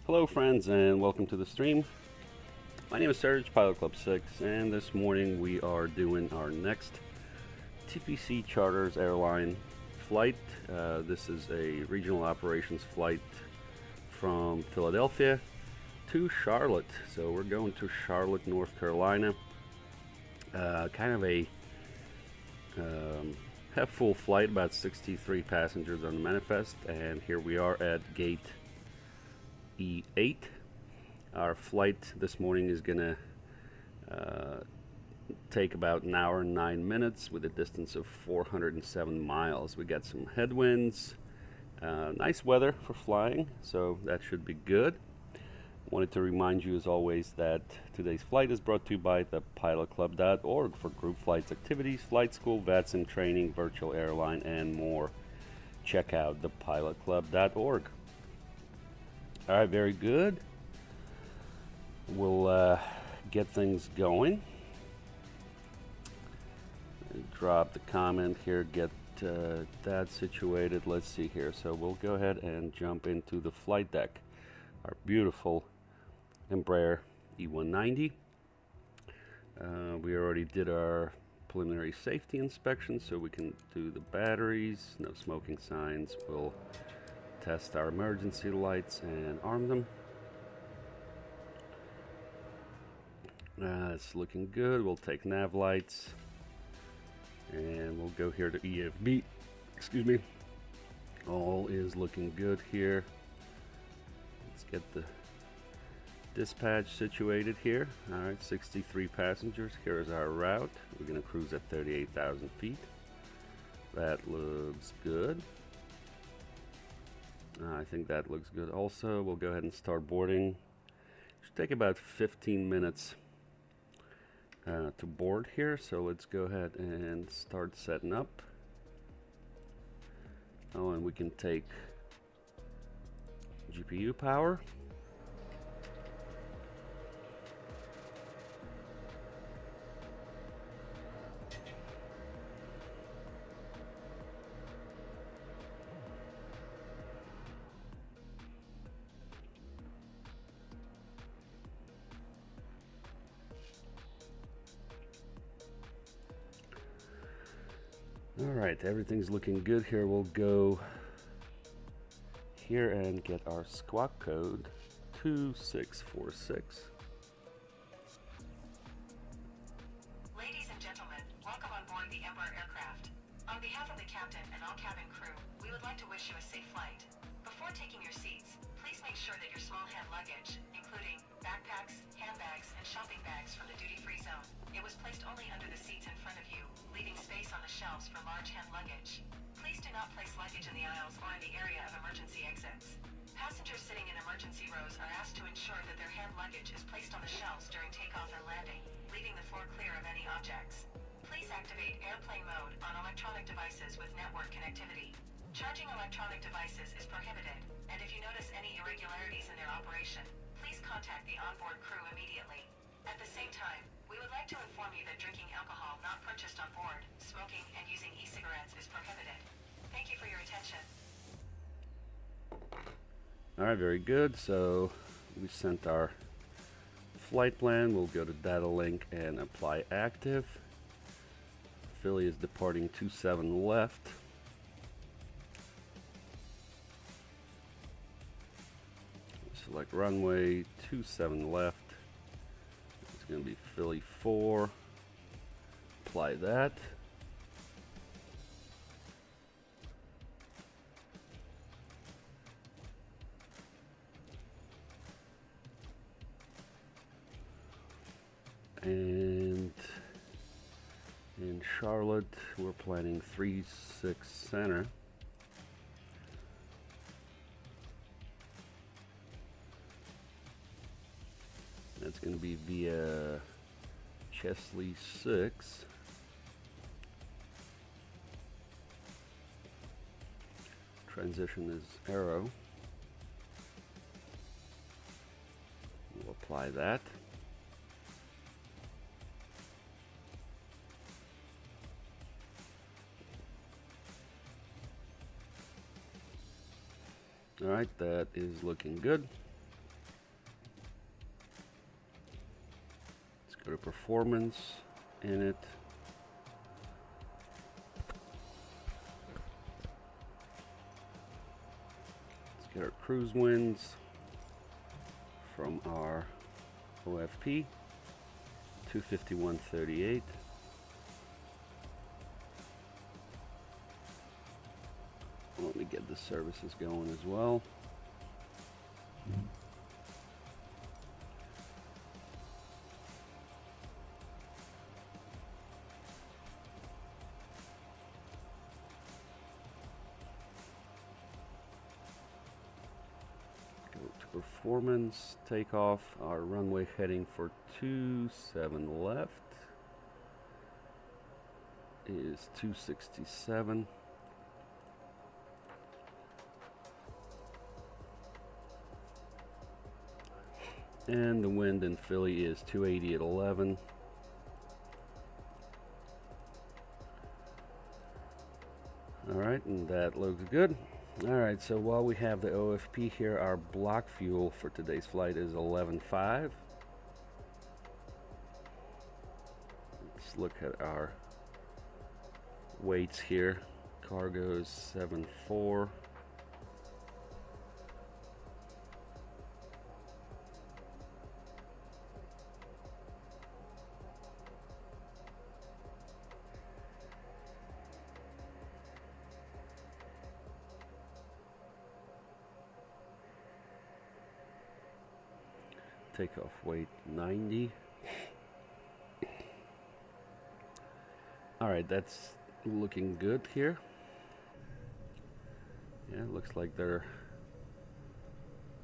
Hello friends and welcome to the stream. My name is Serge, Pilot Club 6, and this morning we are doing our next TPC Charters Airline flight. This is a regional operations flight from Philadelphia to Charlotte. So we're going to Charlotte, North Carolina. Kind of a half full flight, about 63 passengers on the manifest, and here we are at gate E8. Our flight this morning is gonna take about an hour and 9 minutes with a distance of 407 miles. We got some headwinds, nice weather for flying, so that should be good. Wanted to remind you as always that today's flight is brought to you by the pilotclub.org for group flights, activities, flight school, VATSIM training, virtual airline, and more. Check out the pilotclub.org. All right, very good. We'll get things going. Drop the comment here, get that situated. Let's see here. So we'll go ahead and jump into the flight deck. Our beautiful Embraer E190. We already did our preliminary safety inspection, so we can do the batteries, no smoking signs. We'll test our emergency lights and arm them. It's looking good. We'll take nav lights and we'll go here to EFB. Excuse me. All is looking good here. Let's get the dispatch situated here. All right, 63 passengers. Here is our route. We're going to cruise at 38,000 feet. That looks good. I think that looks good also. We'll go ahead and start boarding. Should take about 15 minutes to board here, so let's go ahead and start setting up. Oh, and we can take GPU power. Alright, everything's looking good here. We'll go here and get our squawk code 2646. Ladies and gentlemen, welcome on board the Embraer aircraft. On behalf of the captain and all cabin crew, we would like to wish you a safe flight. Before taking your seats, please make sure that your small hand luggage, including backpacks, handbags, and shopping bags from the duty-free zone, it was placed only under the seats in front of you, leaving space on the shelves for large hand luggage. Please do not place luggage in the aisles or in the area of emergency exits. Passengers sitting in emergency rows are asked to ensure that their hand luggage is placed on the shelves during takeoff and landing, leaving the floor clear of any objects. Please activate airplane mode on electronic devices with network connectivity. Charging electronic devices is prohibited, and if you notice any irregularities in their operation, please contact the onboard crew immediately. At the same time, we would like to inform you that drinking alcohol not purchased on board, smoking, and using e-cigarettes is prohibited. Thank you for your attention. All right, very good. So we sent our flight plan. We'll go to data link and apply active. Philly is departing 27 left. Select runway 27 left. It's going to be Philly 4. Apply that. And in Charlotte, we're planning 36 center. That's going to be via Chesley 6. Transition is arrow. We'll apply that. All right, that is looking good. go to performance in it. Let's get our cruise winds from our OFP, 251.38. Let me get the services going as well. Go to performance, takeoff, our runway heading for 27 left is 267. And the wind in Philly is 280 at 11. Alright, and that looks good. Alright, so while we have the OFP here, our block fuel for today's flight is 11.5. Let's look at our weights here. Cargo is 7.4. Takeoff weight 90. Alright, that's looking good here. Yeah, looks like they're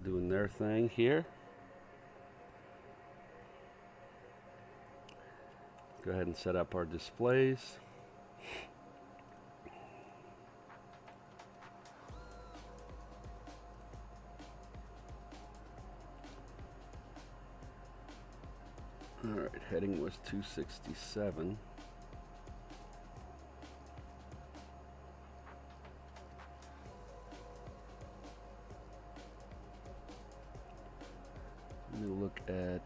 doing their thing here. Go ahead and set up our displays. Alright, heading was 267. Let me look at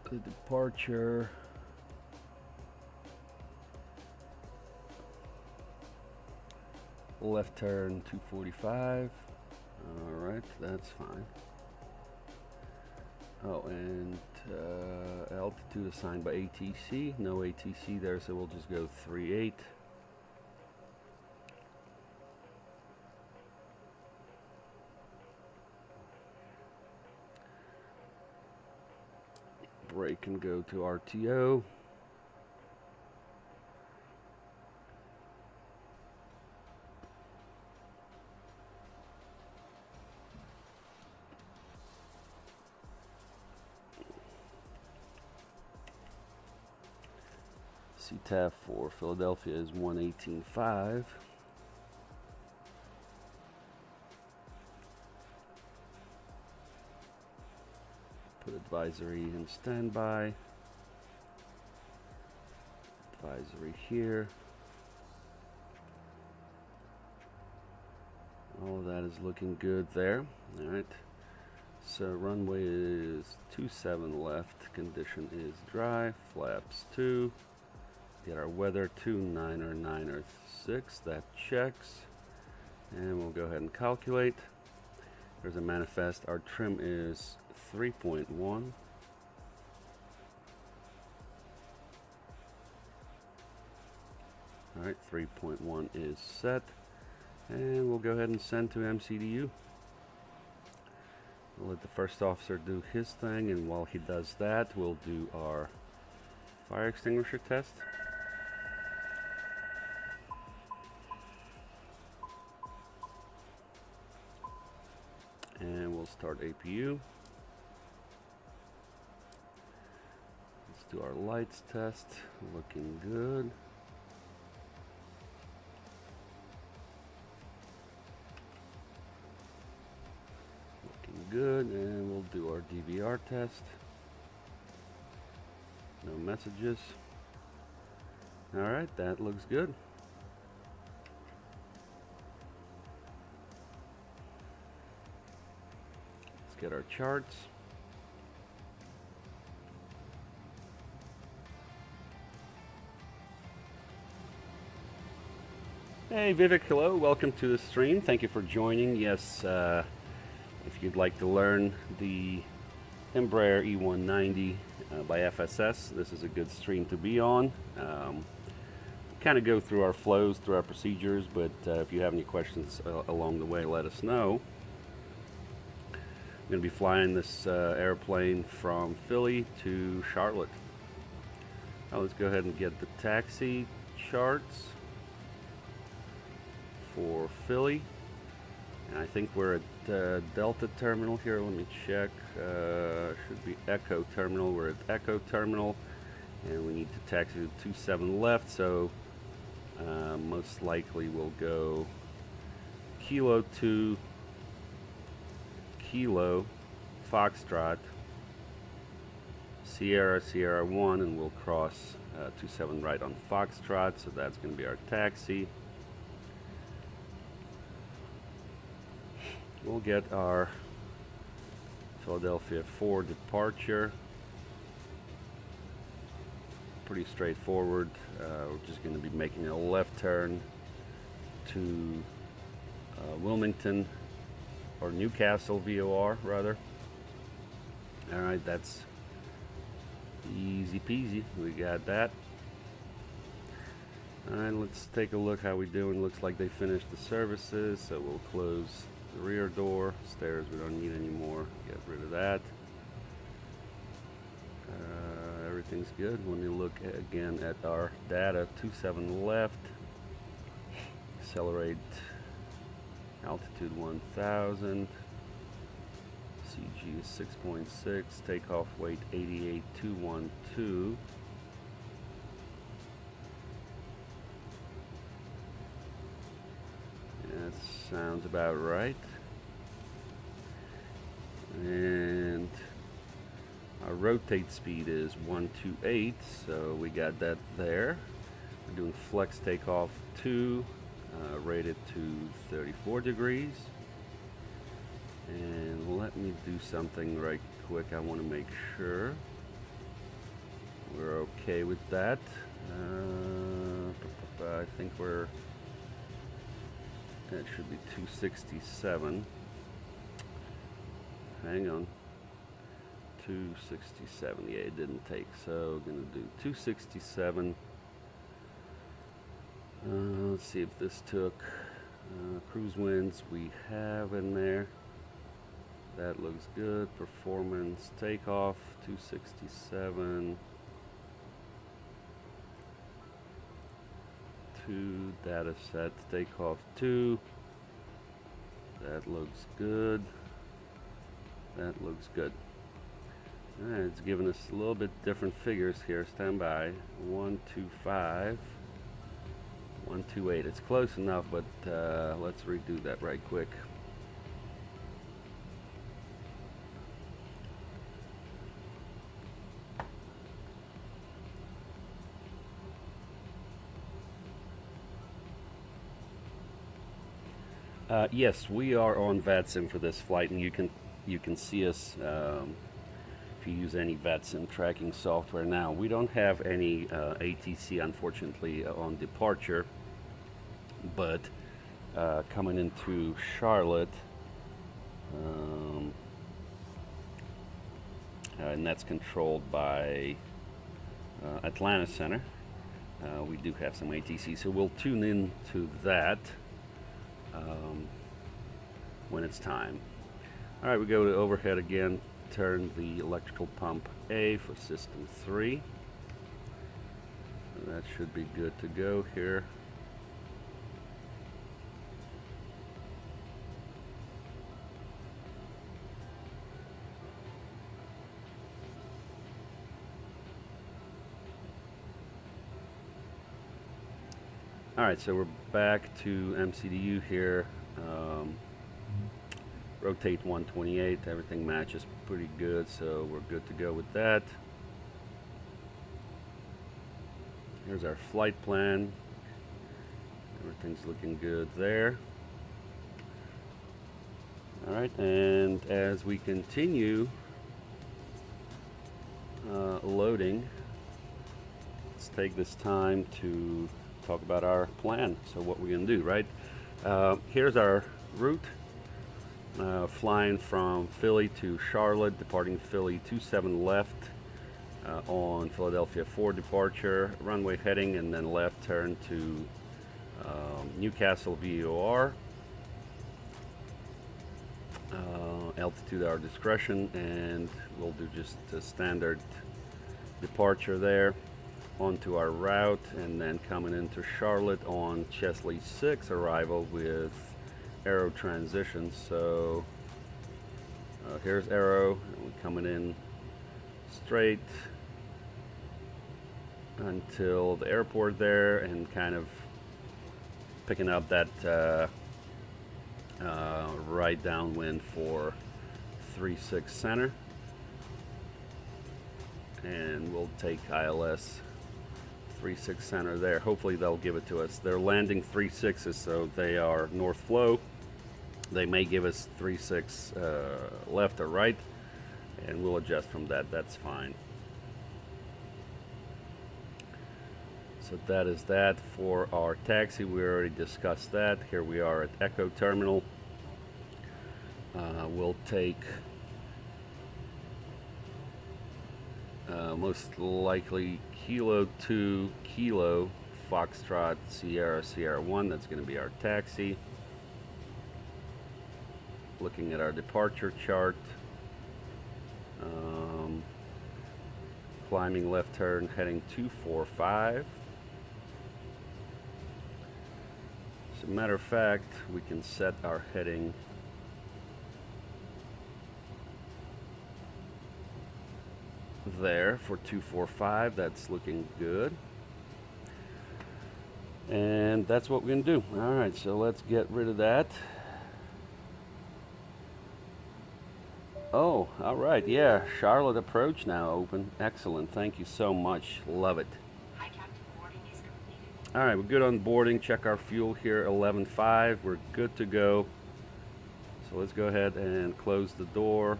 the departure. Left turn 245. Alright, that's fine. Oh, and altitude assigned by ATC. No ATC there, so we'll just go 38. Brake and go to RTO. CTAF for Philadelphia is 118.5. Put advisory in standby. Advisory here. All of that is looking good there. All right. So runway is 27 left. Condition is dry. Flaps 2. Get our weather 29 or 9 or 6. That checks. And we'll go ahead and calculate. There's a manifest. Our trim is 3.1. Alright, 3.1 is set. And we'll go ahead and send to MCDU. We'll let the first officer do his thing, and while he does that, we'll do our fire extinguisher test. And we'll start APU. Let's do our lights test. Looking good. Looking good. And we'll do our DVR test. No messages. Alright, that looks good. Get our charts. Hey Vivek, hello, welcome to the stream. Thank you for joining. Yes, if you'd like to learn the Embraer E190 by FSS, this is a good stream to be on. Kind of go through our flows, through our procedures, but if you have any questions along the way, let us know. I'm going to be flying this airplane from Philly to Charlotte. Now let's go ahead and get the taxi charts for Philly. And I think we're at Delta Terminal here. Let me check. Should be Echo Terminal. We're at Echo Terminal, and we need to taxi to 27 left. So most likely we'll go Kilo 2, Kilo, Foxtrot, Sierra, Sierra 1, and we'll cross 27 right on Foxtrot. So that's going to be our taxi. We'll get our Philadelphia 4 departure. Pretty straightforward. We're just going to be making a left turn to Wilmington, or Newcastle VOR rather. Alright, that's easy peasy. We got that. Alright, let's take a look how we're doing. Looks like they finished the services, so we'll close the rear door. Stairs we don't need anymore. Get rid of that. Everything's good. Let me look again at our data. 27 left. Accelerate. Altitude 1000. CG is 6.6. Takeoff weight 88,212. That sounds about right. And our rotate speed is 128, so we got that there. We're doing flex takeoff 2, rated to 34 degrees. And let me do something right quick. I want to make sure we're okay with that. I think we're, that should be 267. Hang on. 267. Yeah, it didn't take. So we're going to do 267. Let's see if this took. Cruise winds we have in there. That looks good. Performance takeoff 267. 2 data set takeoff 2. That looks good. That looks good. Alright, it's giving us a little bit different figures here. Stand by. 125. 128. It's close enough, but let's redo that right quick. Yes, we are on VATSIM for this flight, and you can see us if you use any VATSIM tracking software. Now, we don't have any ATC, unfortunately, on departure, but coming into Charlotte, and that's controlled by Atlanta Center. We do have some ATC, so we'll tune in to that when it's time. All right, we go to overhead again. Turn the electrical pump A for system 3. So that should be good to go here. All right, so we're back to MCDU here. Rotate 128, everything matches pretty good, so we're good to go with that. Here's our flight plan. Everything's looking good there. All right, and as we continue loading, let's take this time to talk about our plan. So what we're gonna do, right? Here's our route. Flying from Philly to Charlotte, departing Philly 27 left on Philadelphia 4 departure, runway heading, and then left turn to Newcastle VOR. Altitude our discretion, and we'll do just a standard departure there onto our route, and then coming into Charlotte on Chesley 6 arrival with Aero transitions. So here's Aero, and we're coming in straight until the airport there, and kind of picking up that right downwind for 36 center, and we'll take ILS 36 center there. Hopefully they'll give it to us. They're landing 36s, so they are north flow. They may give us 36 left or right, and we'll adjust from that. That's fine. So that is that for our taxi. We already discussed that. Here we are at Echo Terminal. We'll take most likely Kilo 2 Kilo Foxtrot Sierra Sierra 1. That's going to be our taxi. Looking at our departure chart, climbing left turn heading 245. As a matter of fact, we can set our heading there for 245. That's looking good, and that's what we're gonna do. All right, so let's get rid of that. Oh, all right, yeah, Charlotte approach now open. Excellent, thank you so much, love it. Hi, Captain. Boarding is completed. All right, we're good on boarding. Check our fuel here, 11.5. We're good to go. So let's go ahead and close the door.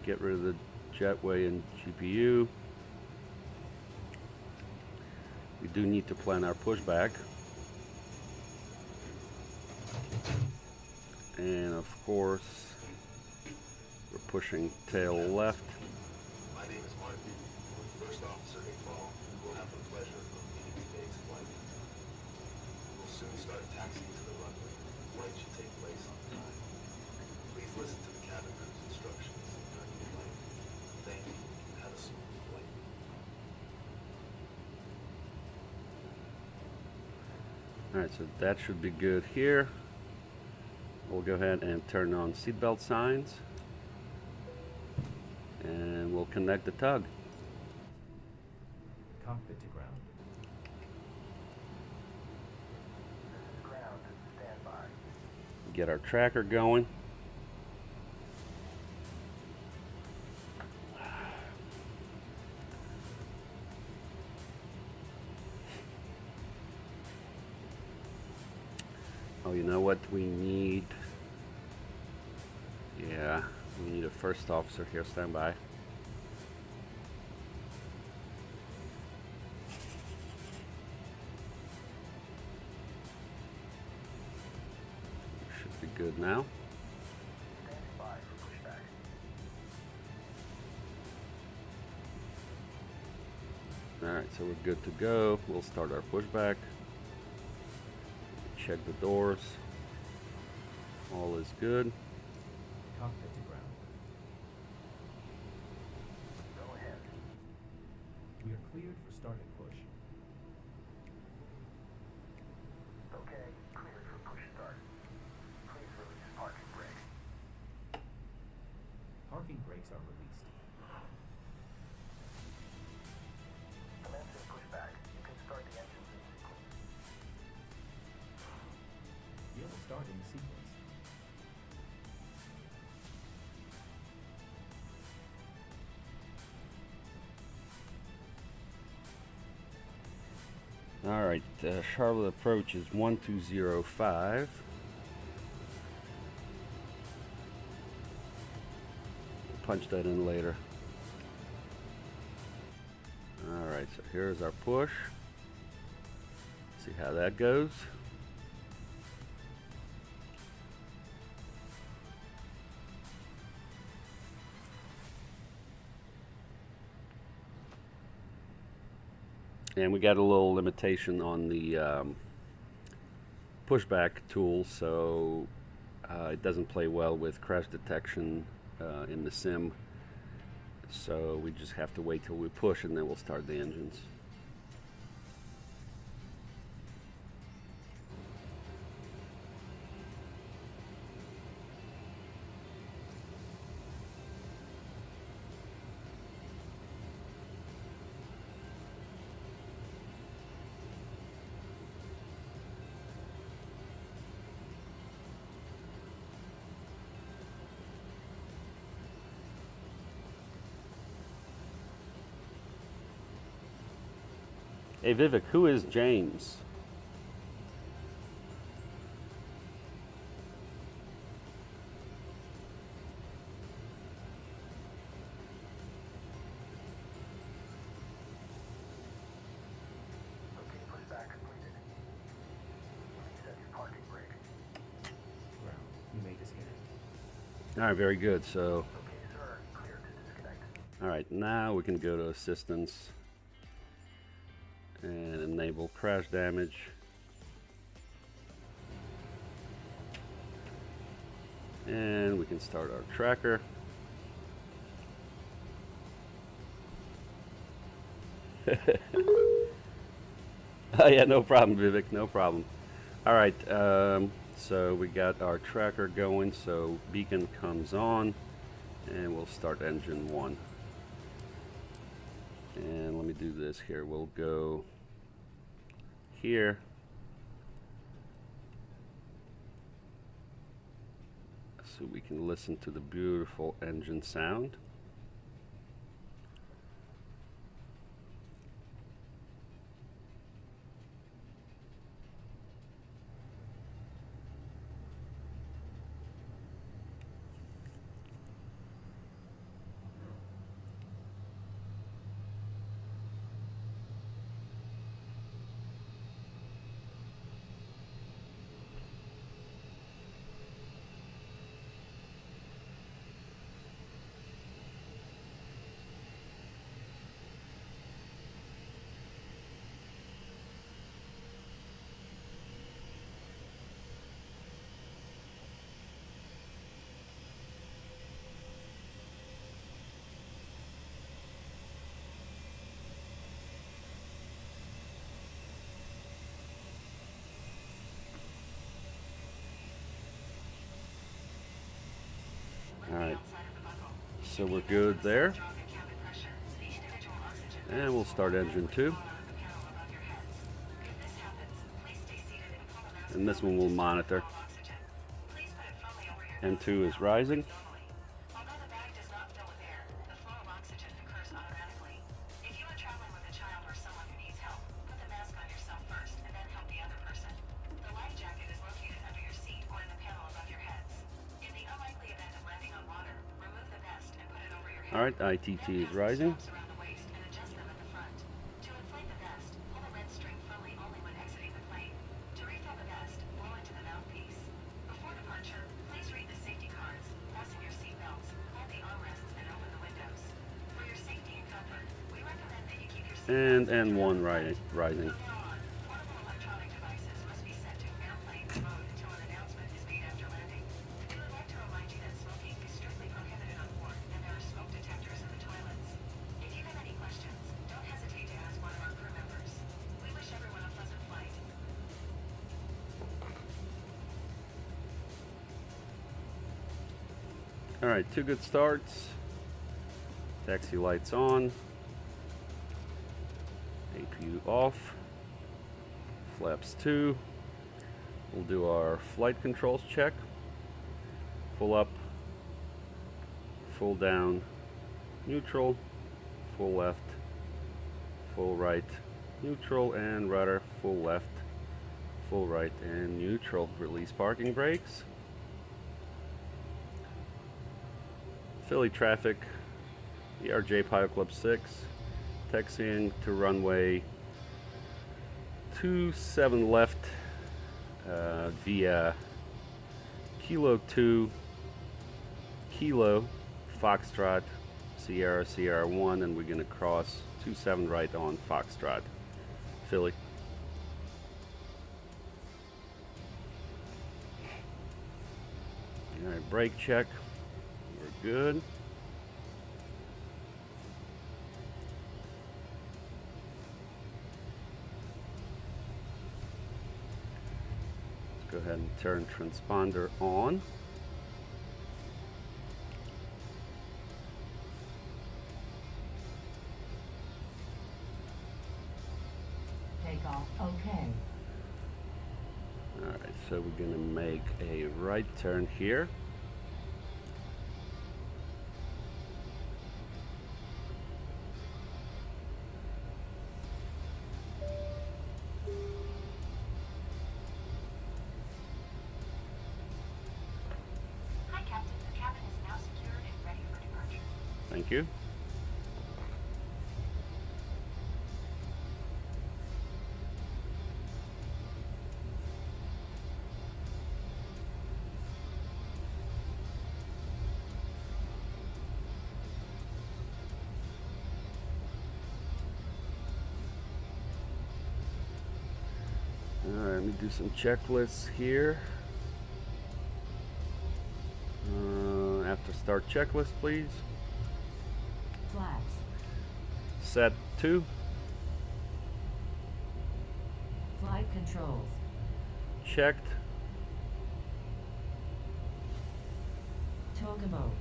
Get rid of the jetway and GPU. We do need to plan our pushback. And of course, we're pushing tail left. My name is Martin. First officer involved. We'll have the pleasure of meeting today's flight. We'll soon start taxiing to the runway. The flight should take place on time. Please listen to the cabin crew's instructions during the flight. Thank you, and have a smooth flight. Alright, so that should be good here. We'll go ahead and turn on seatbelt signs, and we'll connect the tug. Cockpit to ground. Ground, stand by. Get our tracker going. Oh, you know what we need? Yeah, we need a first officer here. Stand by. Should be good now. Standing by for pushback. Alright, so we're good to go. We'll start our pushback. Check the doors. All is good. Cockpit to ground. Go ahead. We are cleared for start and push. Okay, cleared for push start. Please release parking brake. Parking brakes are released. Commencing pushback. You can start the engines in sequence. You will start in the sequence. Alright, Charlotte approach is 1205. We'll punch that in later. Alright, so here's our push. See how that goes. And we got a little limitation on the pushback tool, so it doesn't play well with crash detection in the sim. So we just have to wait till we push and then we'll start the engines. Hey Vivek, who is James? Okay, pushback completed. Set your parking brake. Ground. You may disconnect. Alright, very good. So, Okay, sir. Clear to disconnect. alright, now we can go to assistance and enable crash damage. And we can start our tracker. Oh yeah, no problem, Vivek, no problem. All right, so we got our tracker going, so beacon comes on, and we'll start engine 1. And let me do this here. We'll go here. So we can listen to the beautiful engine sound. Alright, so we're good there. And we'll start engine 2. And this one will monitor. N2 is rising. Alright, ITT is rising. And N1 rising. Alright, 2 good starts. Taxi lights on. APU off. Flaps 2. We'll do our flight controls check. Full up, full down, neutral, full left, full right, neutral, and rudder, full left, full right, and neutral. Release parking brakes. Philly traffic, ERJ Pilot Club 6, taxiing to runway 27 left via Kilo 2, Kilo, Foxtrot, Sierra, Sierra 1, and we're going to cross 27 right on Foxtrot, Philly. All right, brake check. We're good. Let's go ahead and turn transponder on. Takeoff, okay. Alright, so we're going to make a right turn here. Hi, Captain. The cabin is now secured and ready for departure. Thank you. Alright, let me do some checklists here. After start checklist, please. Flaps. Set 2. Flight controls. Checked. Toga mode.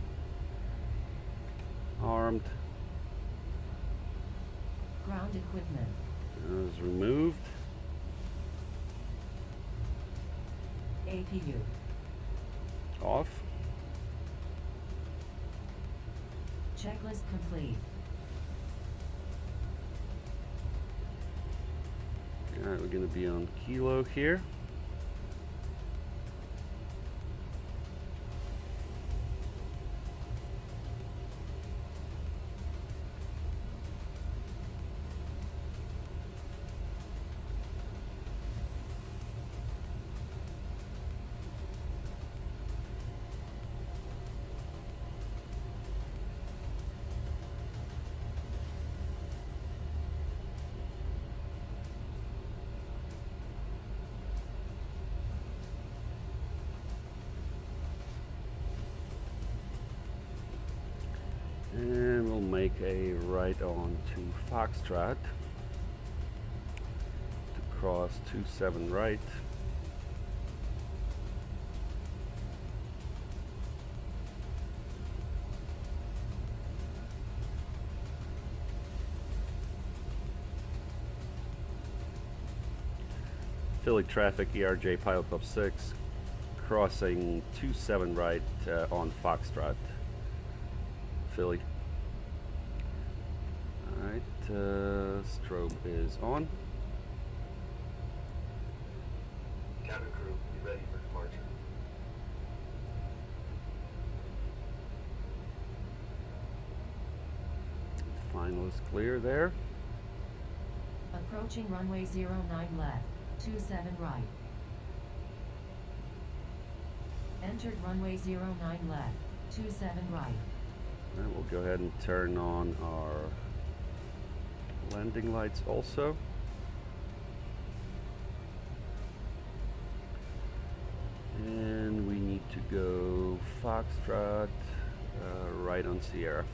Armed. Ground equipment. Is removed. APU. Off. Checklist complete. Alright, we're going to be on Kilo here. And we'll make a right on to Foxtrot to cross 27 right. Philly traffic, ERJ Pilot Club 6, crossing 27 right on Foxtrot. Philly. Alright, strobe is on. Cabin crew, be ready for departure. Final is clear there. Approaching runway 09 left. 27 right. Entered runway 09 left. 27 right. And we'll go ahead and turn on our landing lights also. And we need to go Foxtrot right on Sierra.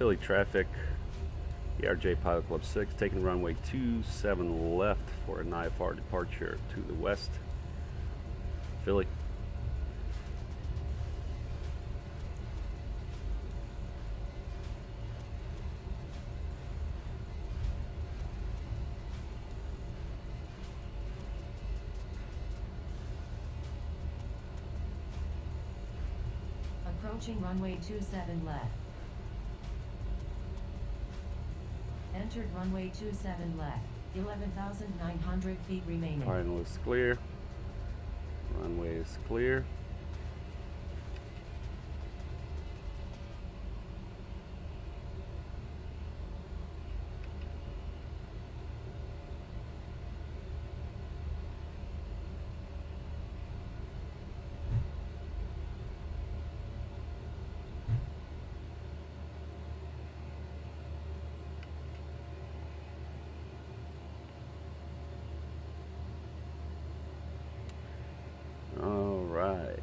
Philly traffic, ERJ Pilot Club 6, taking runway 27 left for an IFR departure to the west. Philly. Approaching runway 27 left. Entered runway 27 left. 11,900 feet remaining. Final is clear. Runway is clear. All right.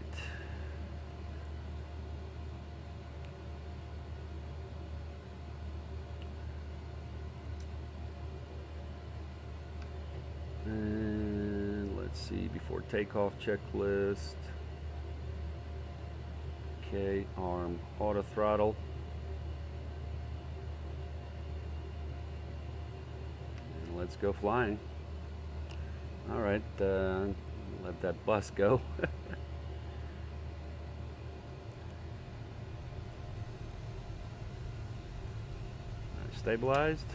And let's see, before takeoff checklist. Okay, arm auto throttle. And let's go flying. All right, let that bus go. Stabilized.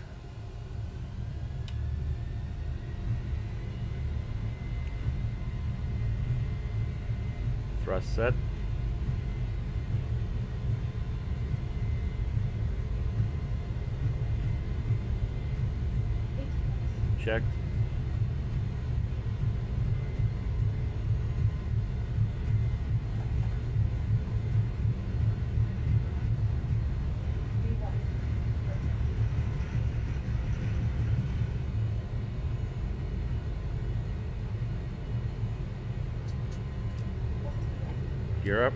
Thrust set. Checked. Gear up.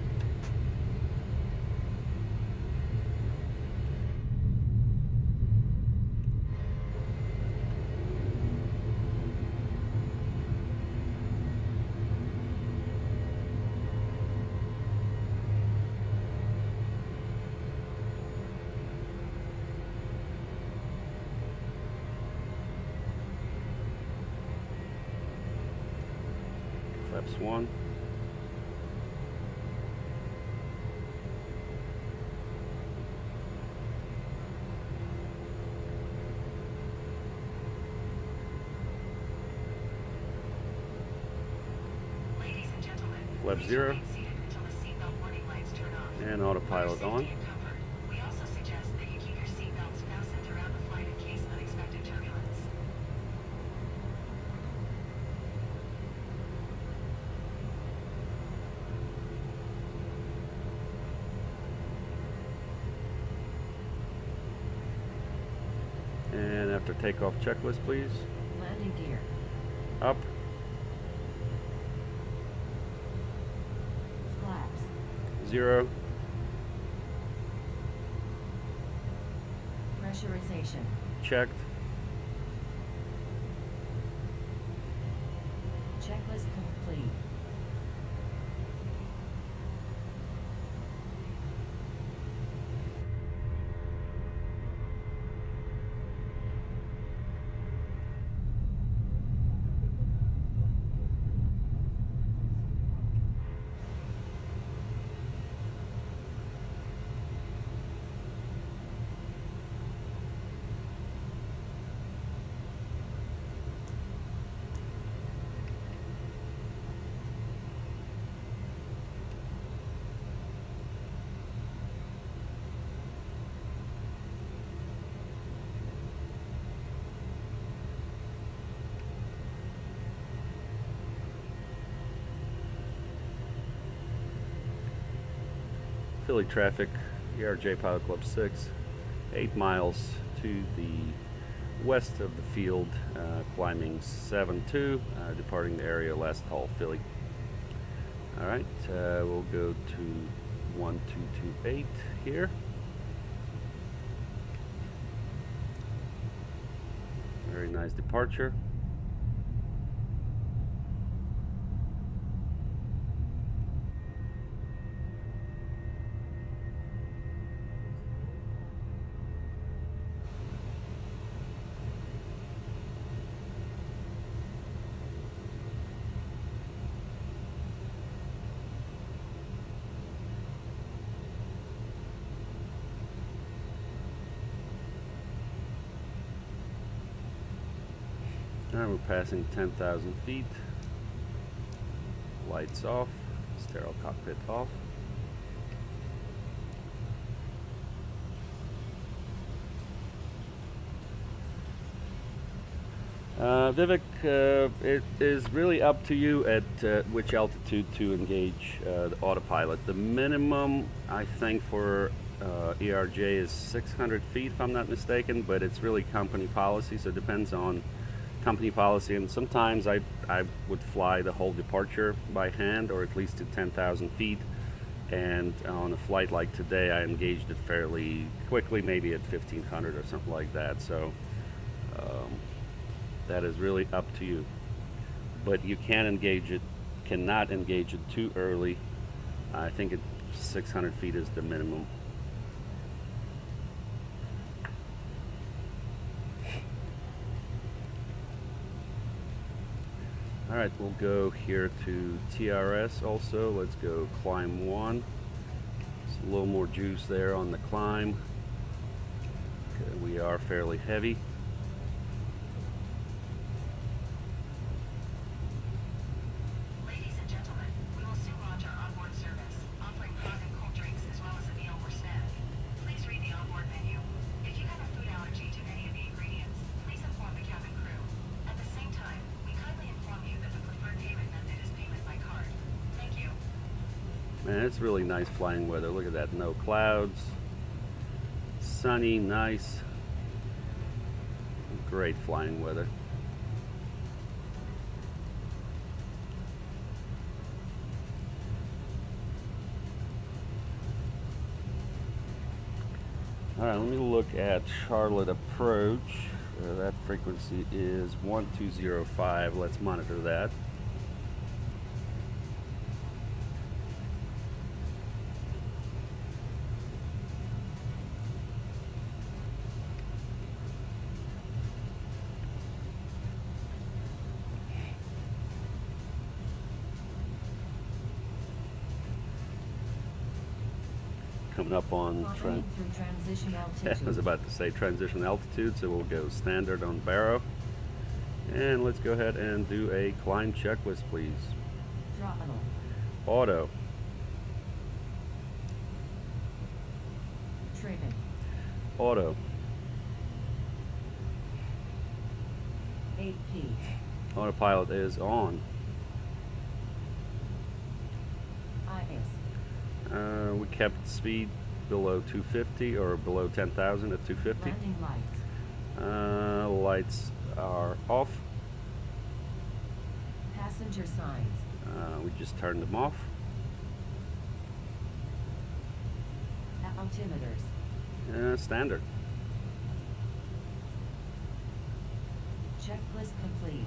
Flaps 1. Ladies and gentlemen, Flap please 0. remain seated until the seatbelt warning lights turn off. And autopilot For on. safety and comfort, we also suggest that you keep your seatbelts fastened throughout the flight in case of unexpected turbulence. And after takeoff checklist, please. Landing gear. Up. Flaps. 0. Pressurization. Checked. Checklist complete. Philly traffic, ERJ Pilot Club 6, 8 miles to the west of the field, climbing 7-2, departing the area last call Philly. Alright, we'll go to 1228 here. Very nice departure. Now we're passing 10,000 feet. Lights off. Sterile cockpit off. Vivek, it is really up to you at which altitude to engage the autopilot. The minimum, I think, for ERJ is 600 feet, if I'm not mistaken, but it's really company policy, so it depends on company policy. And sometimes I would fly the whole departure by hand, or at least to 10,000 feet. And on a flight like today, I engaged it fairly quickly, maybe at 1,500 or something like that. So that is really up to you. But you cannot engage it too early. I think 600 feet is the minimum. Alright, we'll go here to TRS also. Let's go climb 1. Just a little more juice there on the climb. Okay, we are fairly heavy. Ladies and gentlemen, we will soon launch our onboard service, offering hot and cold drinks as well as a meal or snack. Please read the onboard menu. If you have a food allergy to any of the ingredients, please inform the cabin crew. At the same time, we kindly inform you that the preferred payment method is payment by card. Thank you. Man, it's really nice flying weather. Look at that, no clouds. Sunny, nice. Great flying weather. Alright, let me look at Charlotte approach. That frequency is 1205. Let's monitor that. Coming up on Following through transition I altitude. was about to say transition altitude, so we'll go standard on Barrow. And let's go ahead and do a climb checklist, please. Throttle. Auto, Trimming. auto, 8P. autopilot is on. IS. We kept speed below 250 or below 10,000 at 250. Landing lights. Lights are off. Passenger signs. We just turned them off. Altimeters. Standard. Checklist complete.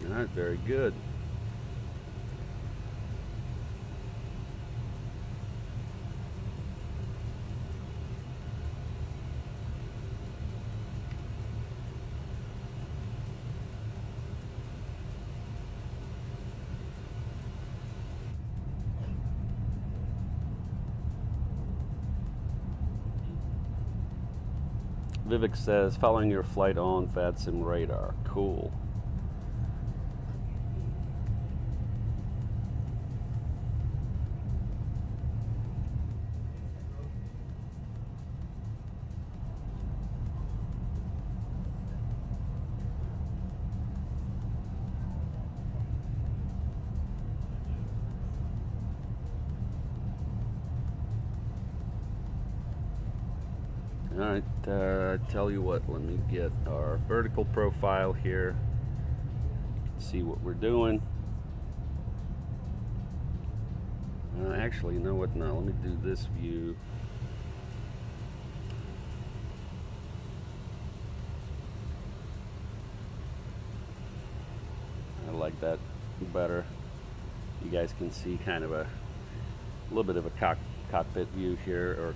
All right, very good. Vivek says, following your flight on VATSIM radar. Cool. Alright, tell you what, let me get our vertical profile here. You can see what we're doing. Actually, you know what? No, let me do this view. I like that better. You guys can see kind of a little bit of a cockpit view here, or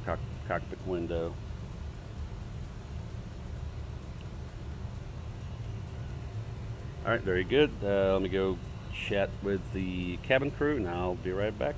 cockpit window. All right, very good. Let me go chat with the cabin crew, and I'll be right back.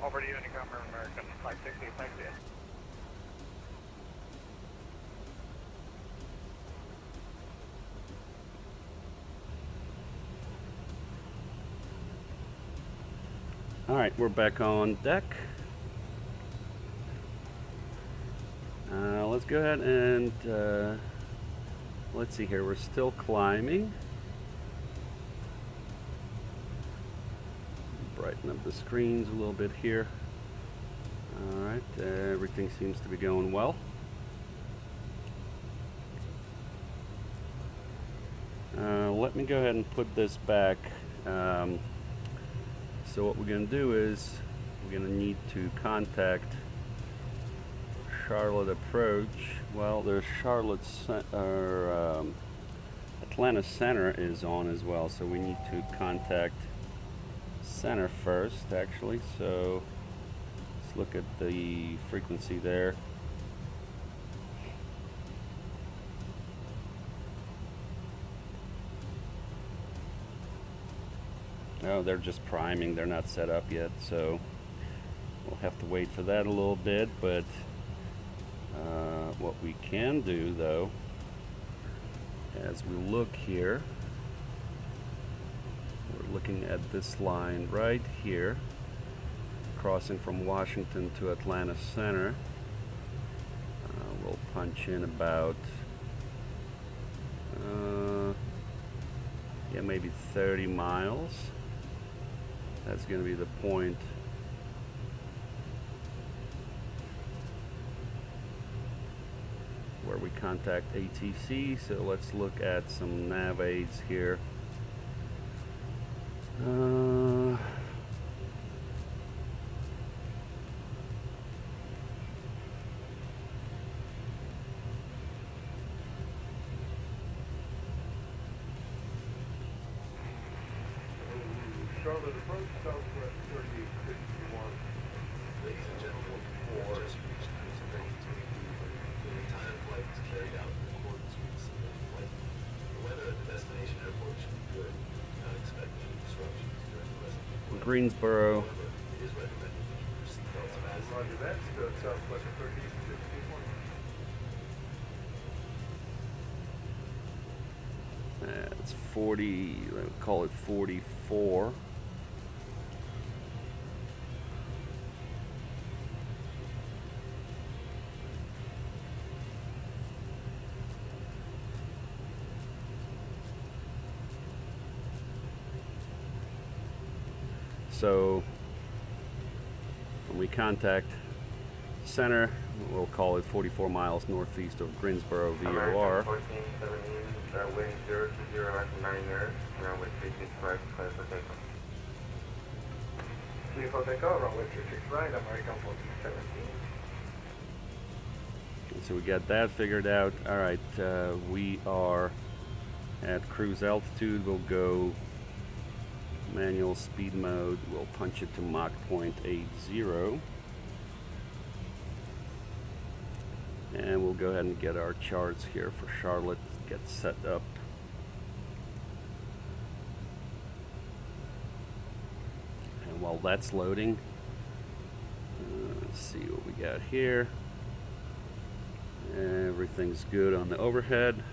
Over to Unicom or American Flight 60, thank you. Alright, we're back on deck. Let's go ahead and let's see here, we're still climbing. Brighten up the screens a little bit here. Alright, everything seems to be going well. Let me go ahead and put this back. So what we're going to do is we're going to need to contact Charlotte approach. Well, there's Atlanta Center is on as well, so we need to contact Center first, actually. So let's look at the frequency there. No, they're just priming, they're not set up yet, so we'll have to wait for that a little bit. But what we can do, though, as we look here, we're looking at this line right here, crossing from Washington to Atlanta Center. We'll punch in about yeah, maybe 30 miles. That's going to be the point where we contact ATC. So let's look at some nav aids here. Charlotte approach, Southwest 3861. Ladies and gentlemen, we have just reached cruise altitude. The entire flight is carried out in accordance with the submitted flight. The weather at the destination airport should be good. Do not expect any disruptions during the rest of the flight. Greensboro. However, it is recommended that you keep your seatbelts fastened. Roger that, Southwest 3861. It's 40, let's call it 44. So when we contact Center, we'll call it 44 miles northeast of Greensboro VOR. 1417, wind 0 to 0 at 9 years, runway 365, clear for takeoff. Clear for takeoff, runway 36 right, American 1417. So we got that figured out. All right, we are at cruise altitude. We'll go manual speed mode. We'll punch it to Mach 0.80. And we'll go ahead and get our charts here for Charlotte, get set up. And while that's loading, let's see what we got here. Everything's good on the overhead.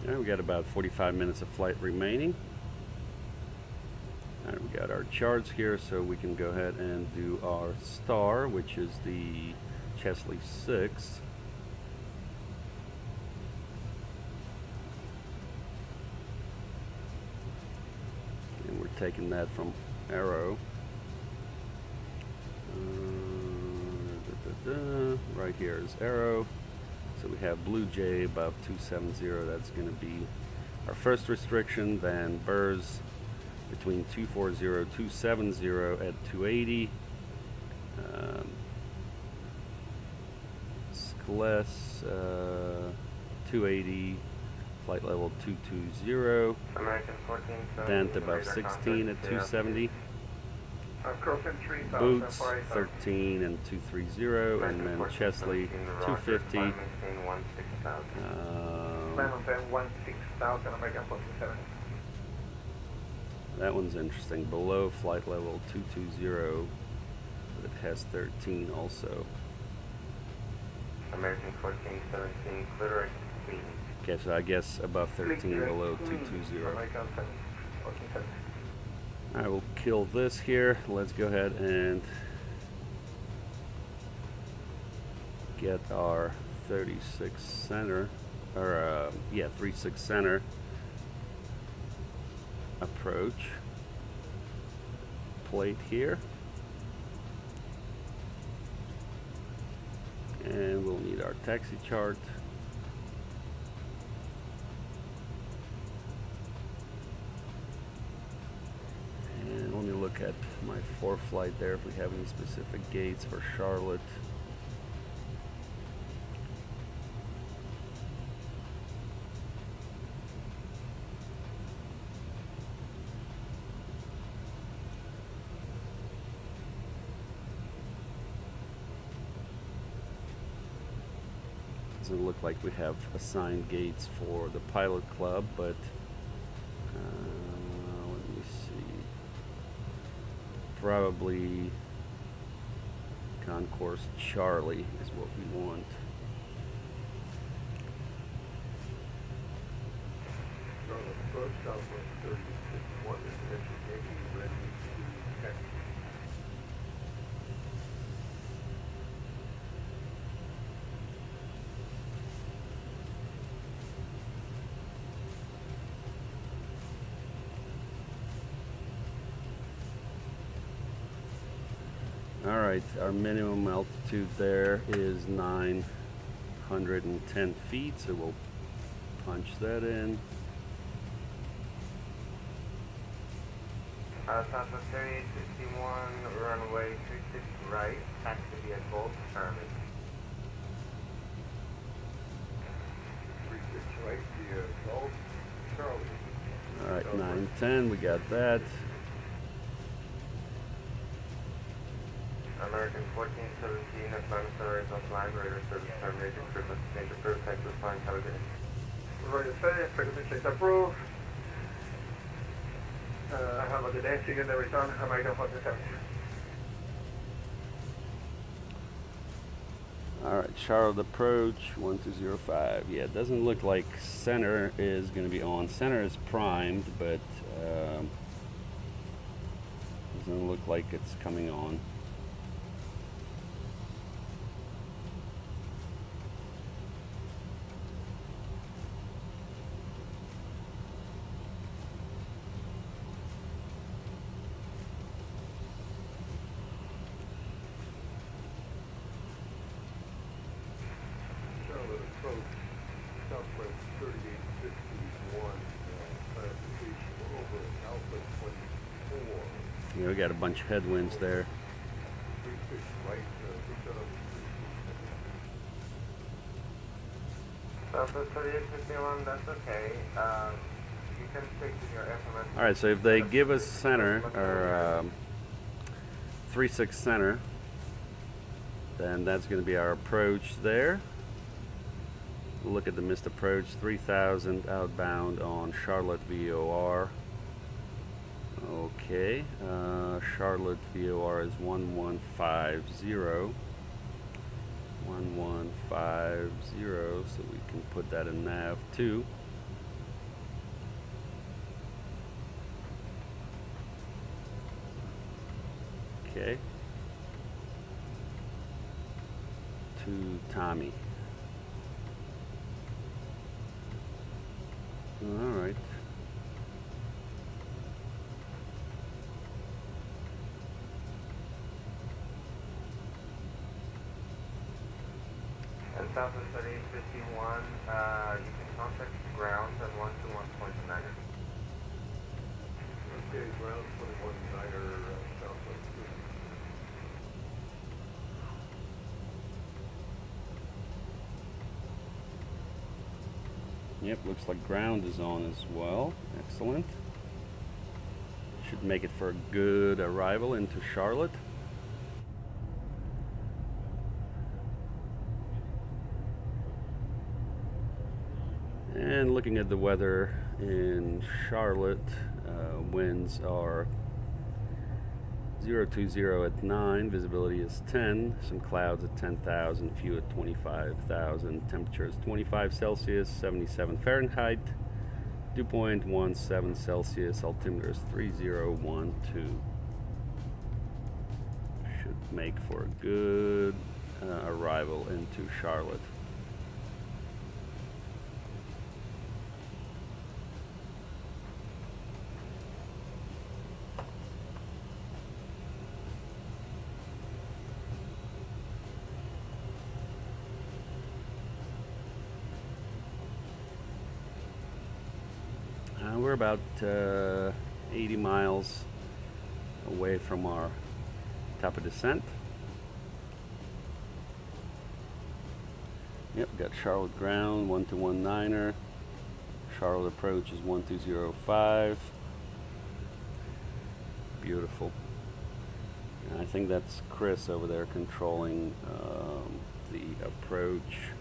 We got about 45 minutes of flight remaining. All right, we got our charts here, so we can go ahead and do our star, which is the Chesley 6. And we're taking that from Arrow. Right here is arrow. So we have Blue Jay above 270. That's going to be our first restriction. Then burrs between 240 270 at 280. Less 280, flight level 220, American 14, dent above 16 at 270, Crossing 3000, boots 4800. 13 and 230, and then Chesley 250. Maintain 16,000. Climb on 16,000, American 47. That one's interesting. Below flight level 220, but it has 13 also. American 14, 17, clear right speed. Okay, so I guess above 13, below 220. American 14, 7. I will kill this here. Let's go ahead and get our 36 center, or 36 center approach plate here. And we'll need our taxi chart. And let me look at my ForeFlight there if we have any specific gates for Charlotte. Doesn't look like we have assigned gates for the pilot club, but let me see. Probably Concourse Charlie is what we want. Approach Southwest 36, 1 initial gate, ready to taxi. All right, our minimum altitude there is 910 feet, so we'll punch that in. Southwest 3861, runway 36 right, taxi at Gold Charlie. 36 right, the Gulf, Charlie. All right, 910, we got that. American 1417, Atlanta Airbuss Line, radar service terminated, equipment change approved, Texas flying, have a good day. Ready to say, frequency check approved. Have a good day, see you in the return, American 47. All right, Charlotte approach 1205. Yeah, it doesn't look like center is going to be on. Center is primed, but doesn't look like it's coming on. Charlotte approach, Southwest 3861, clarification over Alpha 24. You know, we got a bunch of headwinds there. 36 right, return on Southwest 3851, that's okay. You can stick to your FMS. All right, so if they give us center, or 36 center, then that's going to be our approach there. Look at the missed approach, 3000 outbound on Charlotte VOR. Okay, Charlotte VOR is 1150. 1150, so we can put that in nav 2. Okay. To Tommy. All right. Southwest at 851, you can contact ground at 121.9. Okay, ground 21-9er, Southwest. Yep, looks like ground is on as well. Excellent. Should make it for a good arrival into Charlotte. And looking at the weather in Charlotte, winds are 020 at 9, visibility is 10, some clouds at 10,000, few at 25,000, temperature is 25 Celsius, 77 Fahrenheit, dew point 17 Celsius, altimeter is 3012. Should make for a good arrival into Charlotte. We're about 80 miles away from our top of descent. Yep, got Charlotte ground 1219er. Charlotte approach is 1205. Beautiful. And I think that's Chris over there controlling the approach.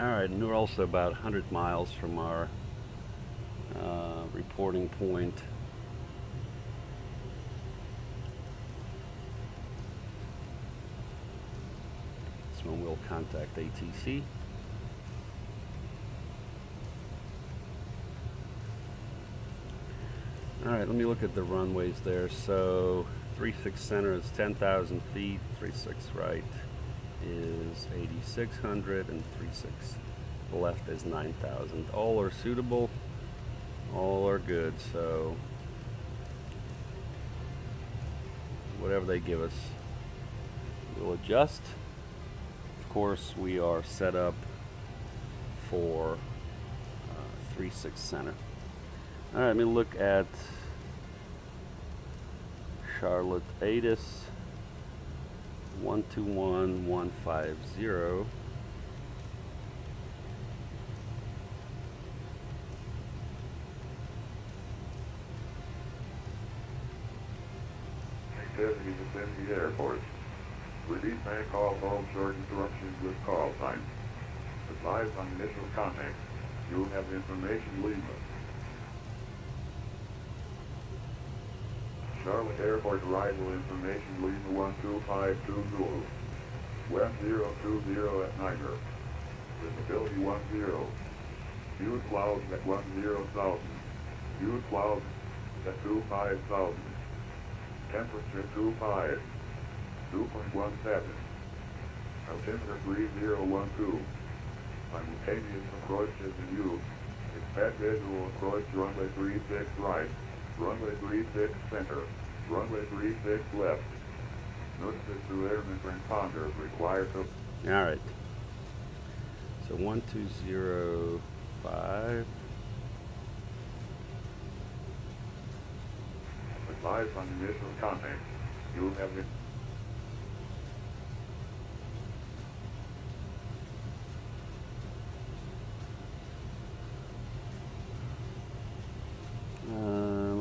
Alright, and we're also about 100 miles from our reporting point. That's when we'll contact ATC. Alright, let me look at the runways there. So 36 center is 10,000 feet, 36 right is 8,600, and 36 left is 9,000. All are suitable, all are good, so whatever they give us, we'll adjust. Of course, we are set up for 36 center. All right, let me look at Charlotte ATIS 121150. Activities within the airport. Release may cause all short interruptions with call time. Advise on initial contact. You will have the information leave us. Charlotte Airport arrival information, Lima 12520. 1020 at Niger. Visibility 10. Huge clouds at 10,000. Huge clouds at 25,000. Temperature 25. 2.17. Altimeter 3012. Simultaneous approaches in use. Expect visual approach runway 36 right. Runway 36 center. Runway 36 left. Notices to airman transponders required to... Alright. So 1205. Advise on initial contact. You will have it.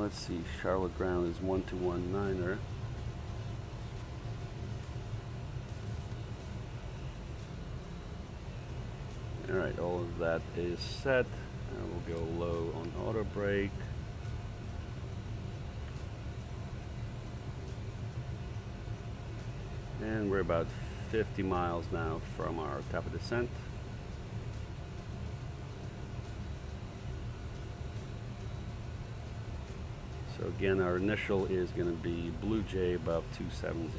Let's see, Charlotte ground is 1219er. Alright, all of that is set. We'll go low on auto brake. And we're about 50 miles now from our top of descent. So again, our initial is going to be Blue Jay above 270.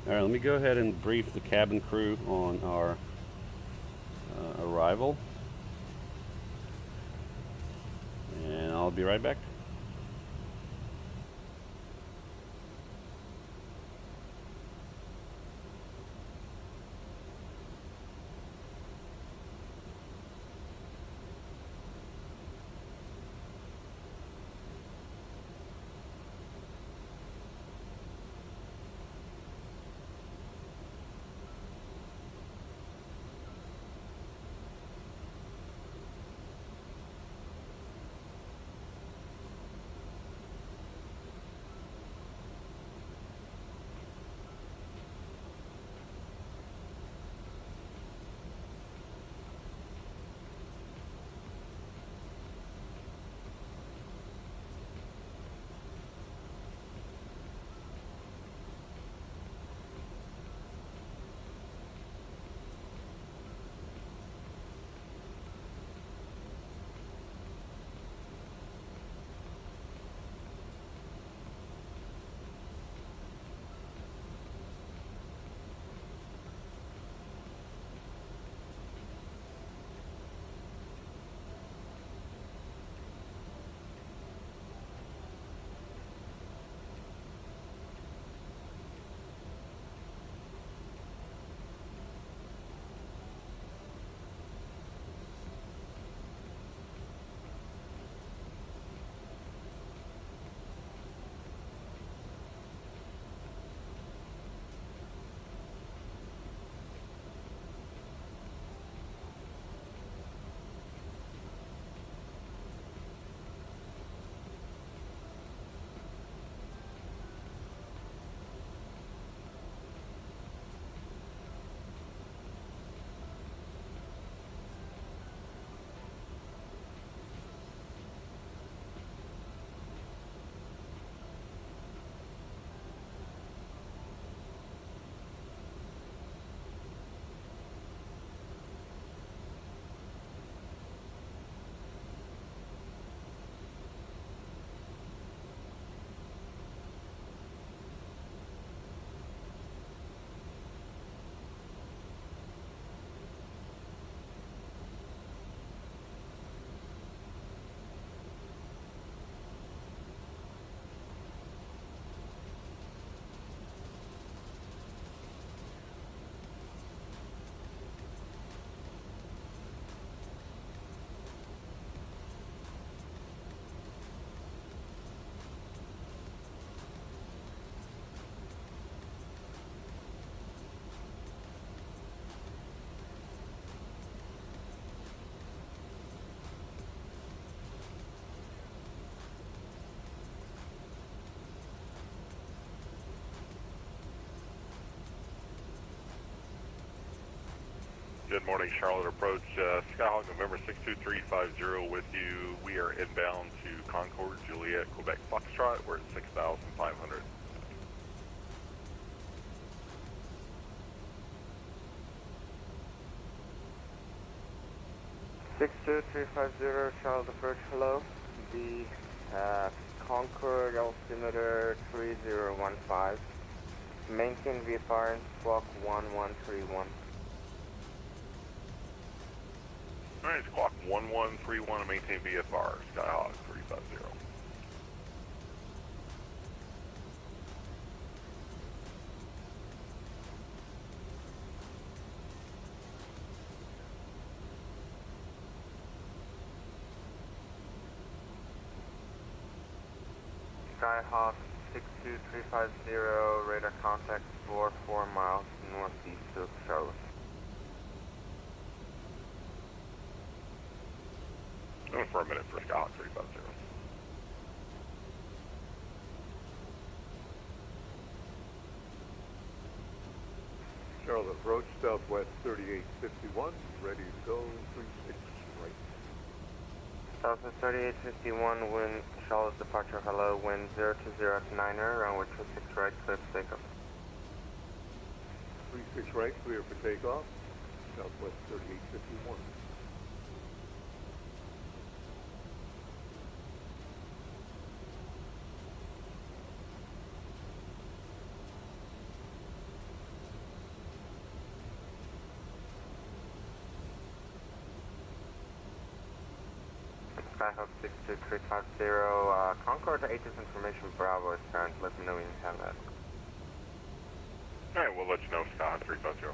All right, let me go ahead and brief the cabin crew on our arrival, and I'll be right back. Good morning, Charlotte Approach. Skyhawk November 62350 with you. We are inbound to Concord, Juliet, Quebec Foxtrot. We're at 6,500. Charlotte Approach, hello. The Concord altimeter 3015. Maintain VFR and squawk 1131. Alright, squawk 1131 and maintain VFR, Skyhawk 350. Skyhawk 62350, radar contact 4 miles northeast of Charlotte. Going for a minute for Skyhawk 350. Charlotte Approach, Southwest 3851, ready to go, 36 right. Southwest 3851, wind, Charlotte departure, hello, wind 020 at 9er, runway 26 right, clear for takeoff. 36 right, clear for takeoff, Southwest 3851. Skyhawk 62350, Concord to 8 information, Bravo is current, let me know when you have that. Alright, we'll let you know, Skyhawk 350.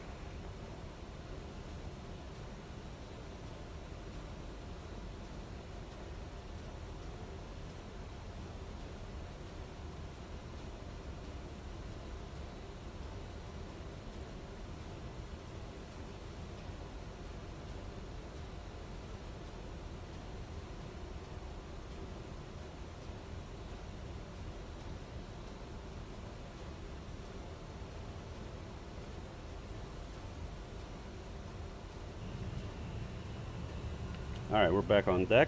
All right, we're back on deck.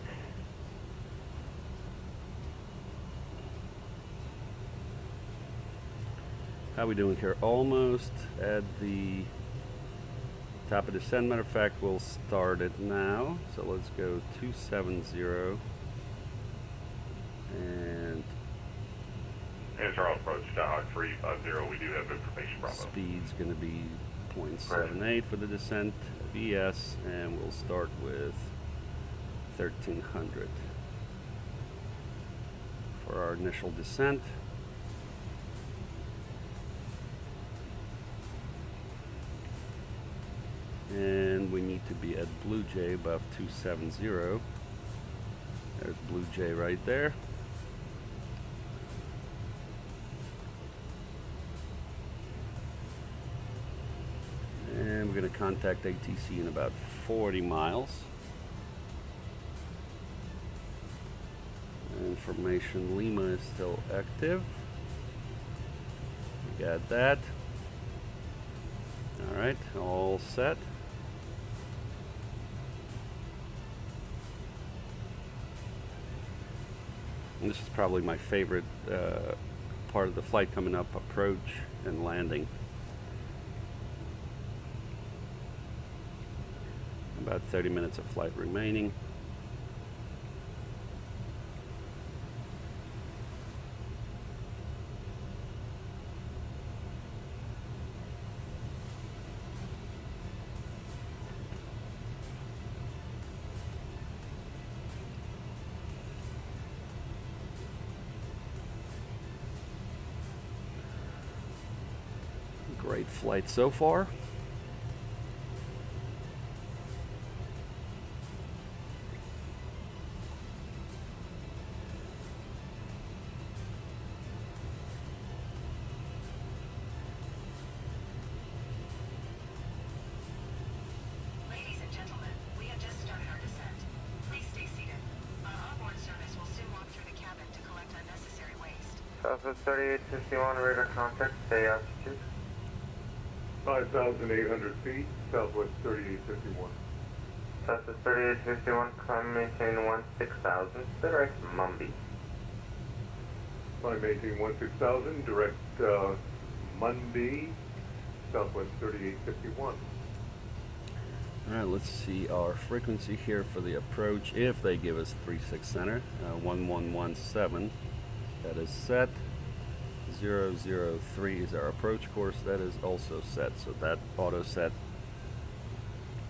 How we doing here? Almost at the top of descent. Matter of fact, we'll start it now. So let's go 270 and Charlotte Approach, Skyhawk 350. We do have information, Bravo. speed's going to be 0.78 for the descent, VS, and we'll start with 1300 for our initial descent. And we need to be at Blue Jay above 270. There's Blue Jay right there. And we're going to contact ATC in about 40 miles. Information Lima is still active. We got that. Alright, all set. And this is probably my favorite part of the flight coming up, approach and landing. About 30 minutes of flight remaining. Great flight so far. Ladies and gentlemen, we have just started our descent. Please stay seated. Our onboard service will soon walk through the cabin to collect unnecessary waste. Southwest 3851, radar contact, stay altitude. 5,800 feet, Southwest 3851. Southwest 3851, climb maintain 16,000, direct Mumbai. Climb maintain 16,000, direct Monday, Southwest 3851. Alright, let's see our frequency here for the approach. If they give us 36 center, 1117, that is set. 003 is our approach course, that is also set. So that auto set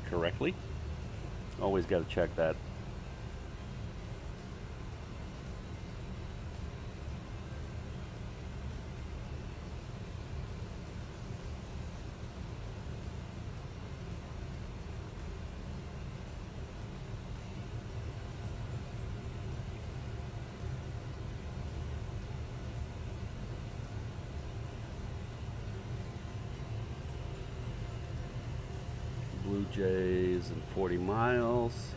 correctly. Always got to check that. Blue Jays and 40 miles.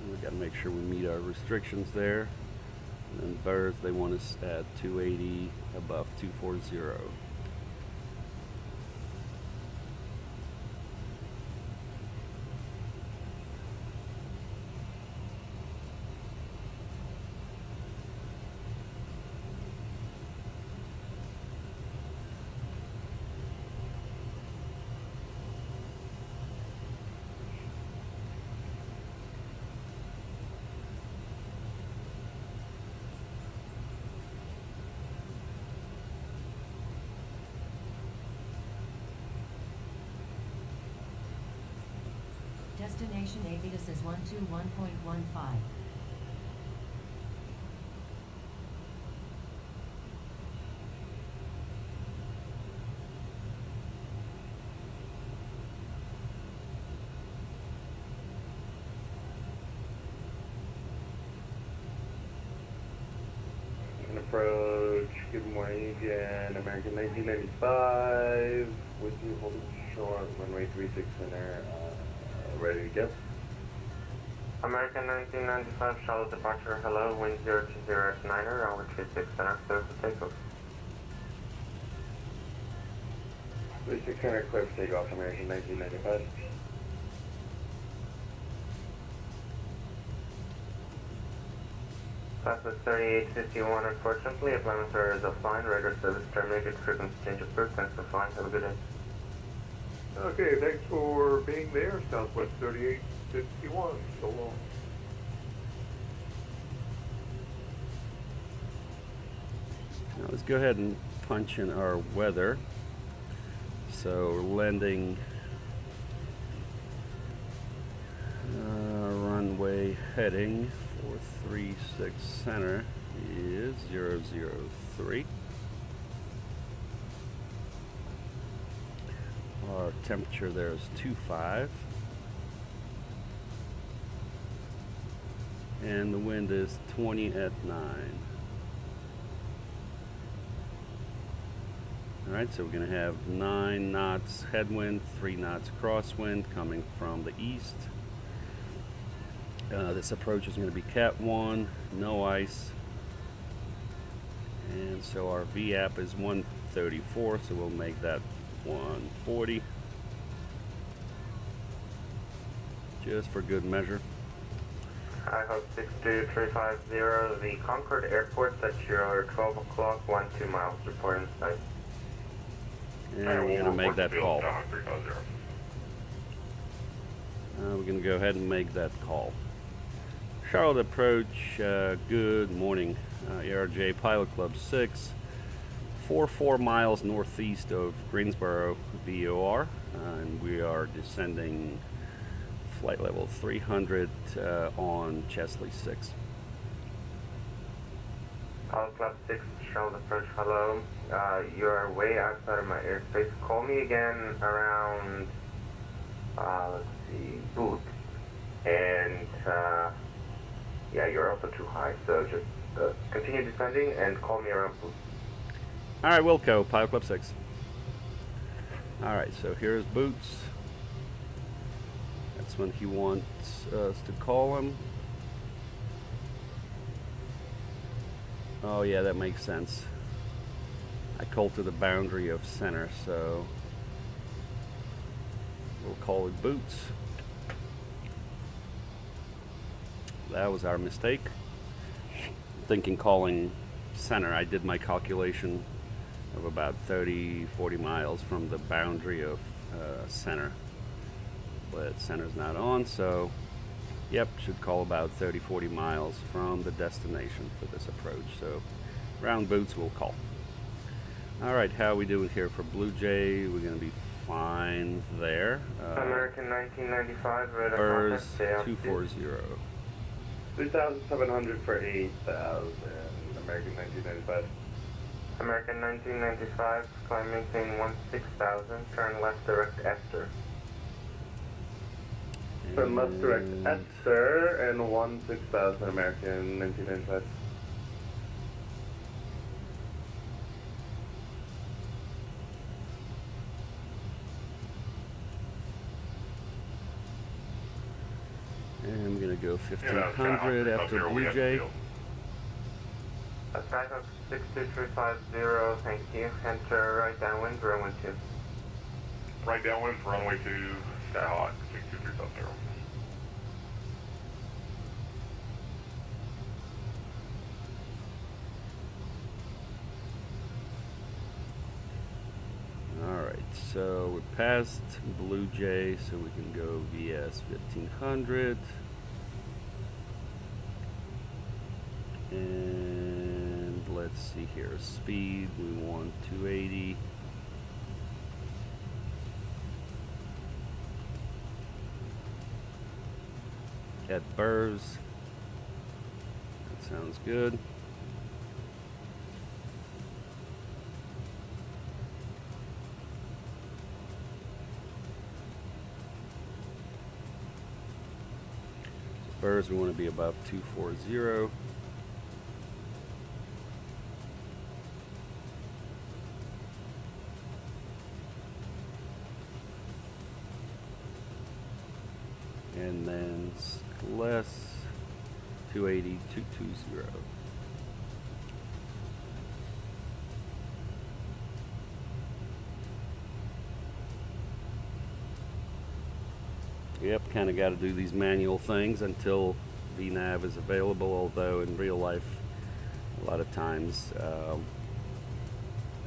We got to make sure we meet our restrictions there. And then birds, they want us at 280 above 240. Destination Avitus is 121.15. Approach, good morning again, American 1995, with you holding short, runway 36 center, ready to go. American 1995, Charlotte departure, hello, wind 020 at 9er, runway 36 center, clear for takeoff. 36 center, clear for takeoff, American 1995. Southwest 3851, unfortunately, Atlanta is offline, radar service terminated, frequency change approved, thanks for flying, have a good day. Okay, thanks for being there, Southwest 3851, so long. Now let's go ahead and punch in our weather. So we're landing runway heading 436 center is 003. Our temperature there is 25. And the wind is 20 at 9. Alright, so we're going to have 9 knots headwind, 3 knots crosswind coming from the east. This approach is going to be Cat 1, no ice. And so our VAP is 134, so we'll make that 140. Just for good measure. I hope 62350, the Concord Airport at your 12 o'clock, 12 miles, report in sight. And we're going to make that call. We're going to go ahead and make that call. Charlotte approach, good morning. ARJ Pilot Club 6, 44 miles northeast of Greensboro, VOR, and we are descending flight level 300 on Chesley 6. Pilot Club 6, Charlotte approach, hello. You are way outside of my airspace. Call me again around, let's see, Booth. And, yeah, you're also too high, so just continue descending and call me around Booth. Alright, Wilco, Pilot Club 6. Alright, so here's Boots. That's when he wants us to call him. Oh yeah, that makes sense. I call to the boundary of center, so we'll call it boots. That was our mistake. Thinking calling center, I did my calculation of about 30-40 miles from the boundary of center, but center's not on, so yep, should call about 30-40 miles from the destination for this approach. So round boots we'll call. All right, how are we doing here for Blue Jay? We're going to be fine there. American 1995, radar Burrs contact, 240. 3,700 for 8,000. American 1995. American 1995, climb maintain 16,000, turn left direct Esther. Turn left direct Esther and 16,000 American 1995. And I'm going to go 1,500 after Blue Jay. Skyhawk 62350, thank you. Enter right downwind, runway 2. Right downwind for runway 2, Skyhawk 62350. Alright, so we're past Blue Jay, so we can go VS 1500. And let's see here, speed, we want 280. At Burrs, that sounds good. Burrs, we want to be above 240. And then less 280, 220. Yep, kind of got to do these manual things until VNav is available, although in real life a lot of times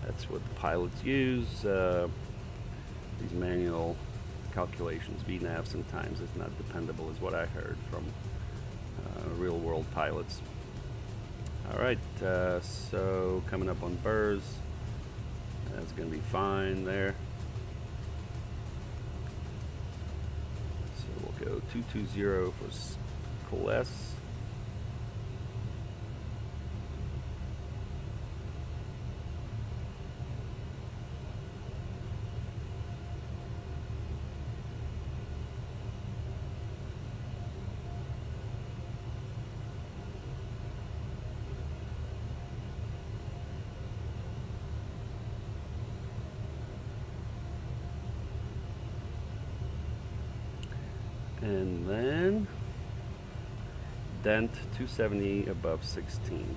that's what the pilots use, these manual calculations. VNav sometimes is not dependable, is what I heard from real world pilots. Alright, so coming up on Burrs, that's going to be fine there. So we'll go 220 for Coalesce. And then Dent 270 above 16,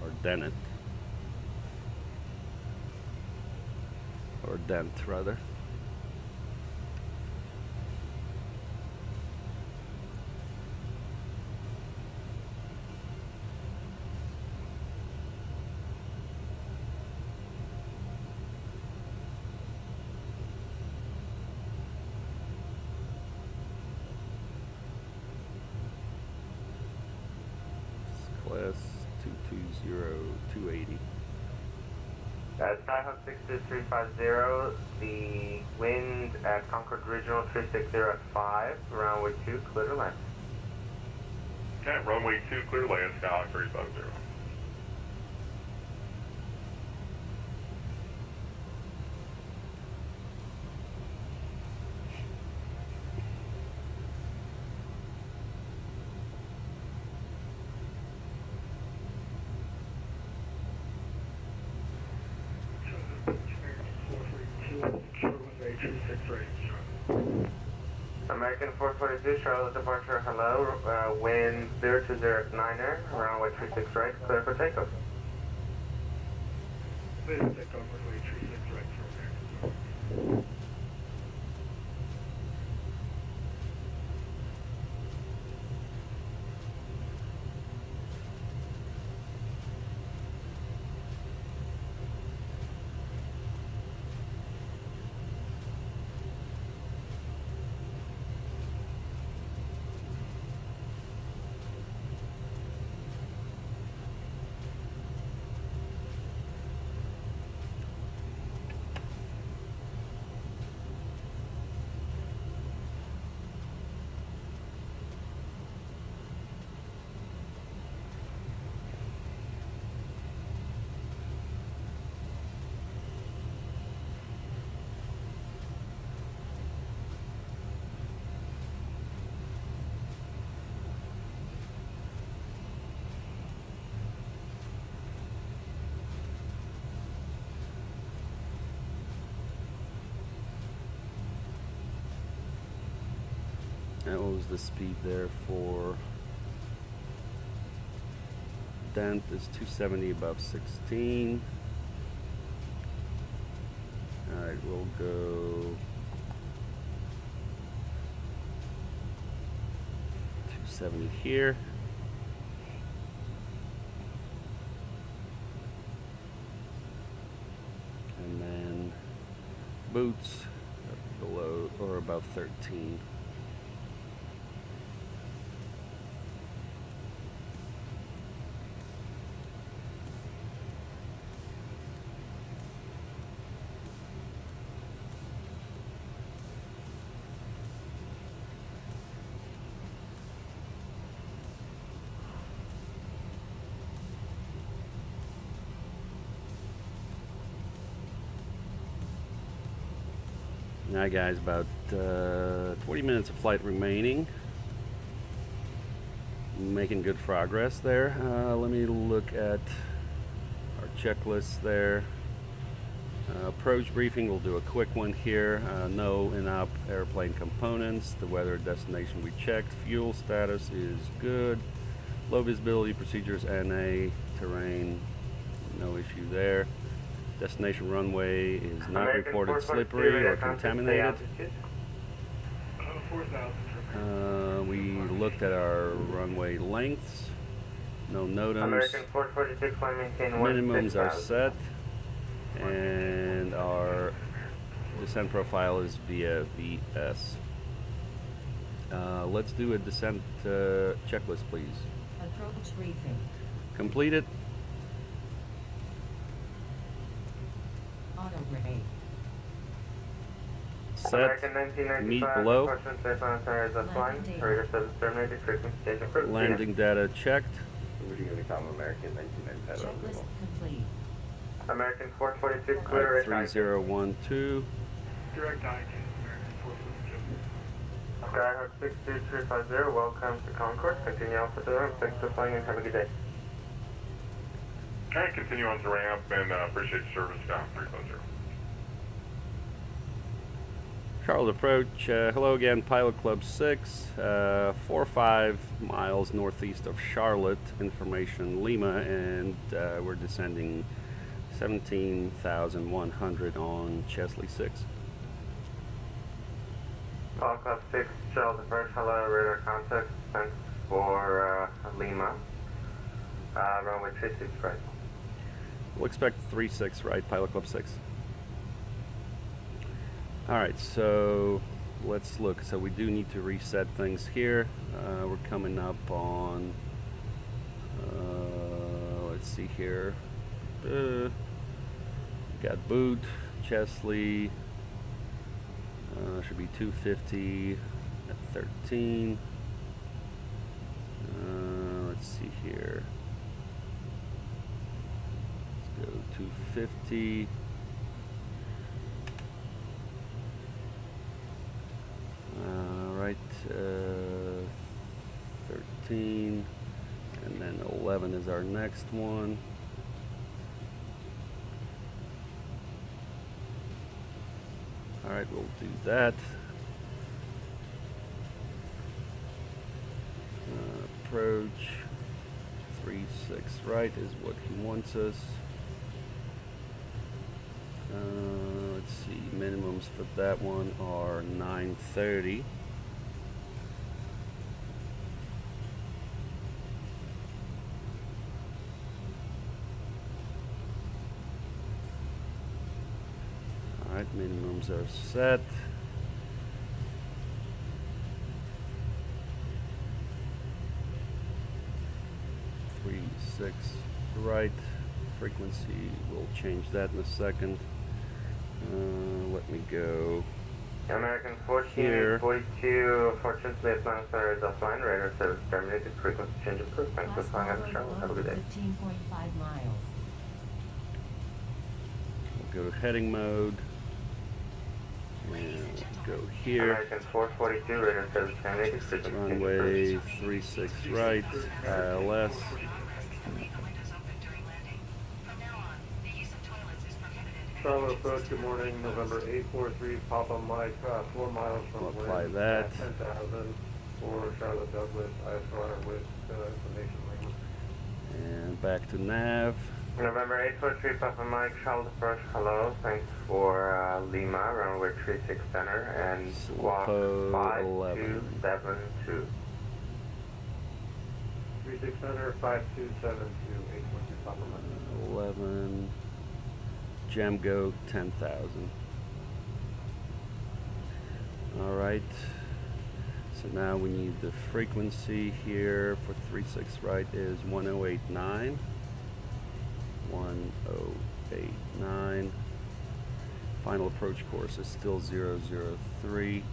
or Dent rather. Class 220, 280. Skyhawk 62350, the wind at Concord Regional 360 at 5, runway 2, clear to land. Okay, runway 2, clear to land, Skyhawk 350. American 442, Charlotte departure, hello, wind 020 at 9er, runway 36 right, clear for takeoff. Sidestick on runway 36 right for American. And what was the speed there for Dent is 270 above 16. Alright, we'll go 270 here. And then boots below or above 13. Now guys, about 20 minutes of flight remaining. Making good progress there. Let me look at our checklist there. Approach briefing, we'll do a quick one here. No in-op airplane components. The weather destination we checked. Fuel status is good. Low visibility procedures, NA, terrain, no issue there. Destination runway is not reported slippery or contaminated. 4,000. We looked at our runway lengths. No NOTAMs. American 446, maintain Minimums are set. And our descent profile is via VS. Let's do a descent checklist, please. Approach briefing. Completed. Auto brake. Set. Meet below. Landing data checked. Checklist complete. American 446, clear Alright, 3012. Direct eye to American 446. Skyhawk 62350, welcome to Concord. Continue on for the ramp. Thanks for flying and have a good day. Okay, continue on to ramp and appreciate your service, Scott 350. Charles approach. Hello again, Pilot Club 6, 4 or 5 miles northeast of Charlotte, information Lima, and we're descending 17,100 on Chesley 6. Pilot Club 6, Charles approach. Hello, radar contact. Thanks for Lima. Runway 36 right. We'll expect 36 right, Pilot Club 6. Alright, so let's look. So we do need to reset things here. We're coming up on, let's see here. Got boot, Chesley, should be 250 at 13. Let's see here. Let's go 250. Right, 13, and then 11 is our next one. All right, we'll do that. Approach 36 right is what he wants us. Let's see, minimums for that one are 930. Alright, minimums are set. Three, 6, right. Frequency, we'll change that in a second. Let me go American 14, here. 42, unfortunately, Thrustmaster is offline. Radar service terminated. Frequency change approved. Thanks for flying out of Charlotte. Have a good day. 15.5 miles. We'll go to heading mode. And go here. American 442, radar service terminated. Frequency change Runway approved. 36 right. ILS. Charlotte approach, good morning, November 843, Papa Mike, 4 miles from We'll wind, apply that. 10,000 for Charlotte Douglas, ISR with information link. And back to nav. November 843, Papa Mike, Charlotte approach, hello. Thanks for Lima, runway 36 center, and squawk Slopo 5272. 36 center, 5272, 842, Papa Mike. 11. Jamgo 10,000. Alright. So now we need the frequency here for 36 right is 1089. 1089. Final approach course is still 003.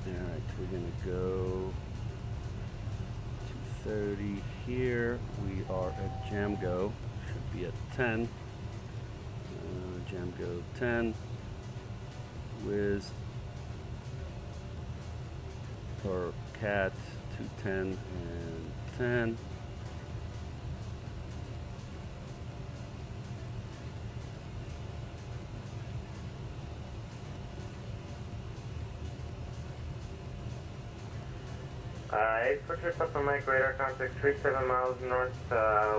Alright, we're gonna go 230 here. We are at Jamgo, should be at 10. Jamgo 10 with or cat 210 and 10. Eight for trip up on Mike, radar contact 37 miles north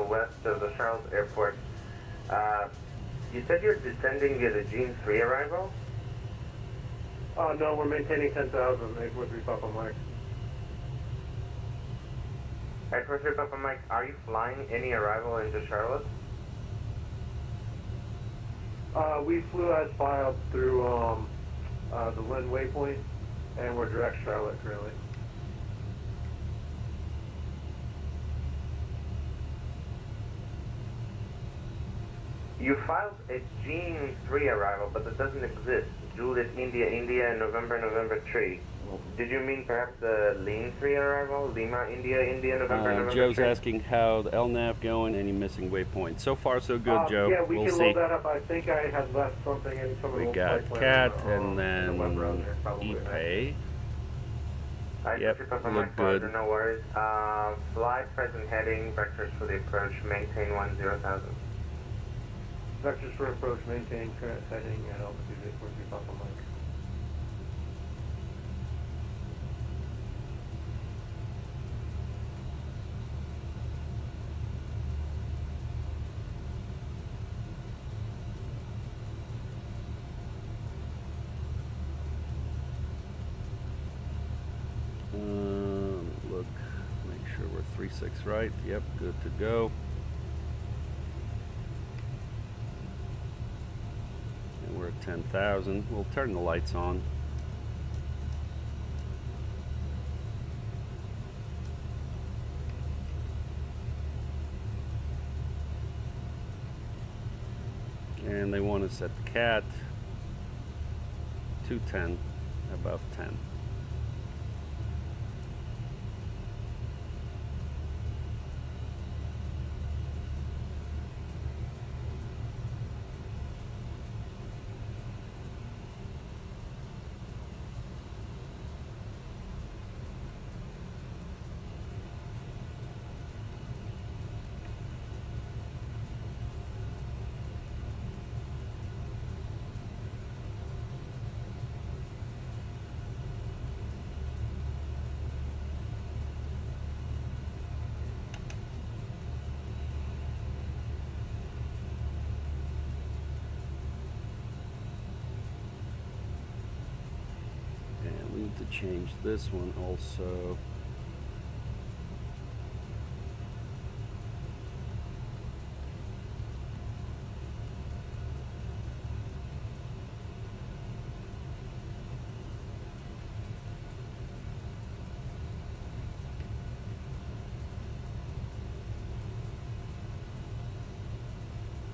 west of the Charlotte Airport. You said you're descending via the Gene 3 arrival? No, we're maintaining 10,000, 843, Papa Mike. 843, Papa Mike, are you flying any arrival into Charlotte? We flew as filed through the Lynn waypoint, and we're direct Charlotte currently. You filed a Gene 3 arrival, but that doesn't exist. Juliet, India, India, November, November 3. Did you mean perhaps the Lean 3 arrival? Lima, India, India, November, November Joe's 3? asking how the LNAV going, any missing waypoints. So far so good, Joe. Yeah, we we'll can see. load that up. I think I had left something in some of the We old got flight cat plans, and then in the web browser, probably. ePay. Yep, look good. No worries. Fly present heading, vectors for the approach, maintain 10,000. Vectors for approach, maintain current heading at altitude 843 Papa Mike. Look, make sure we're 36 right. Yep, good to go. And we're at 10,000. We'll turn the lights on. And they want to set the cat to 10, above 10. change this one also.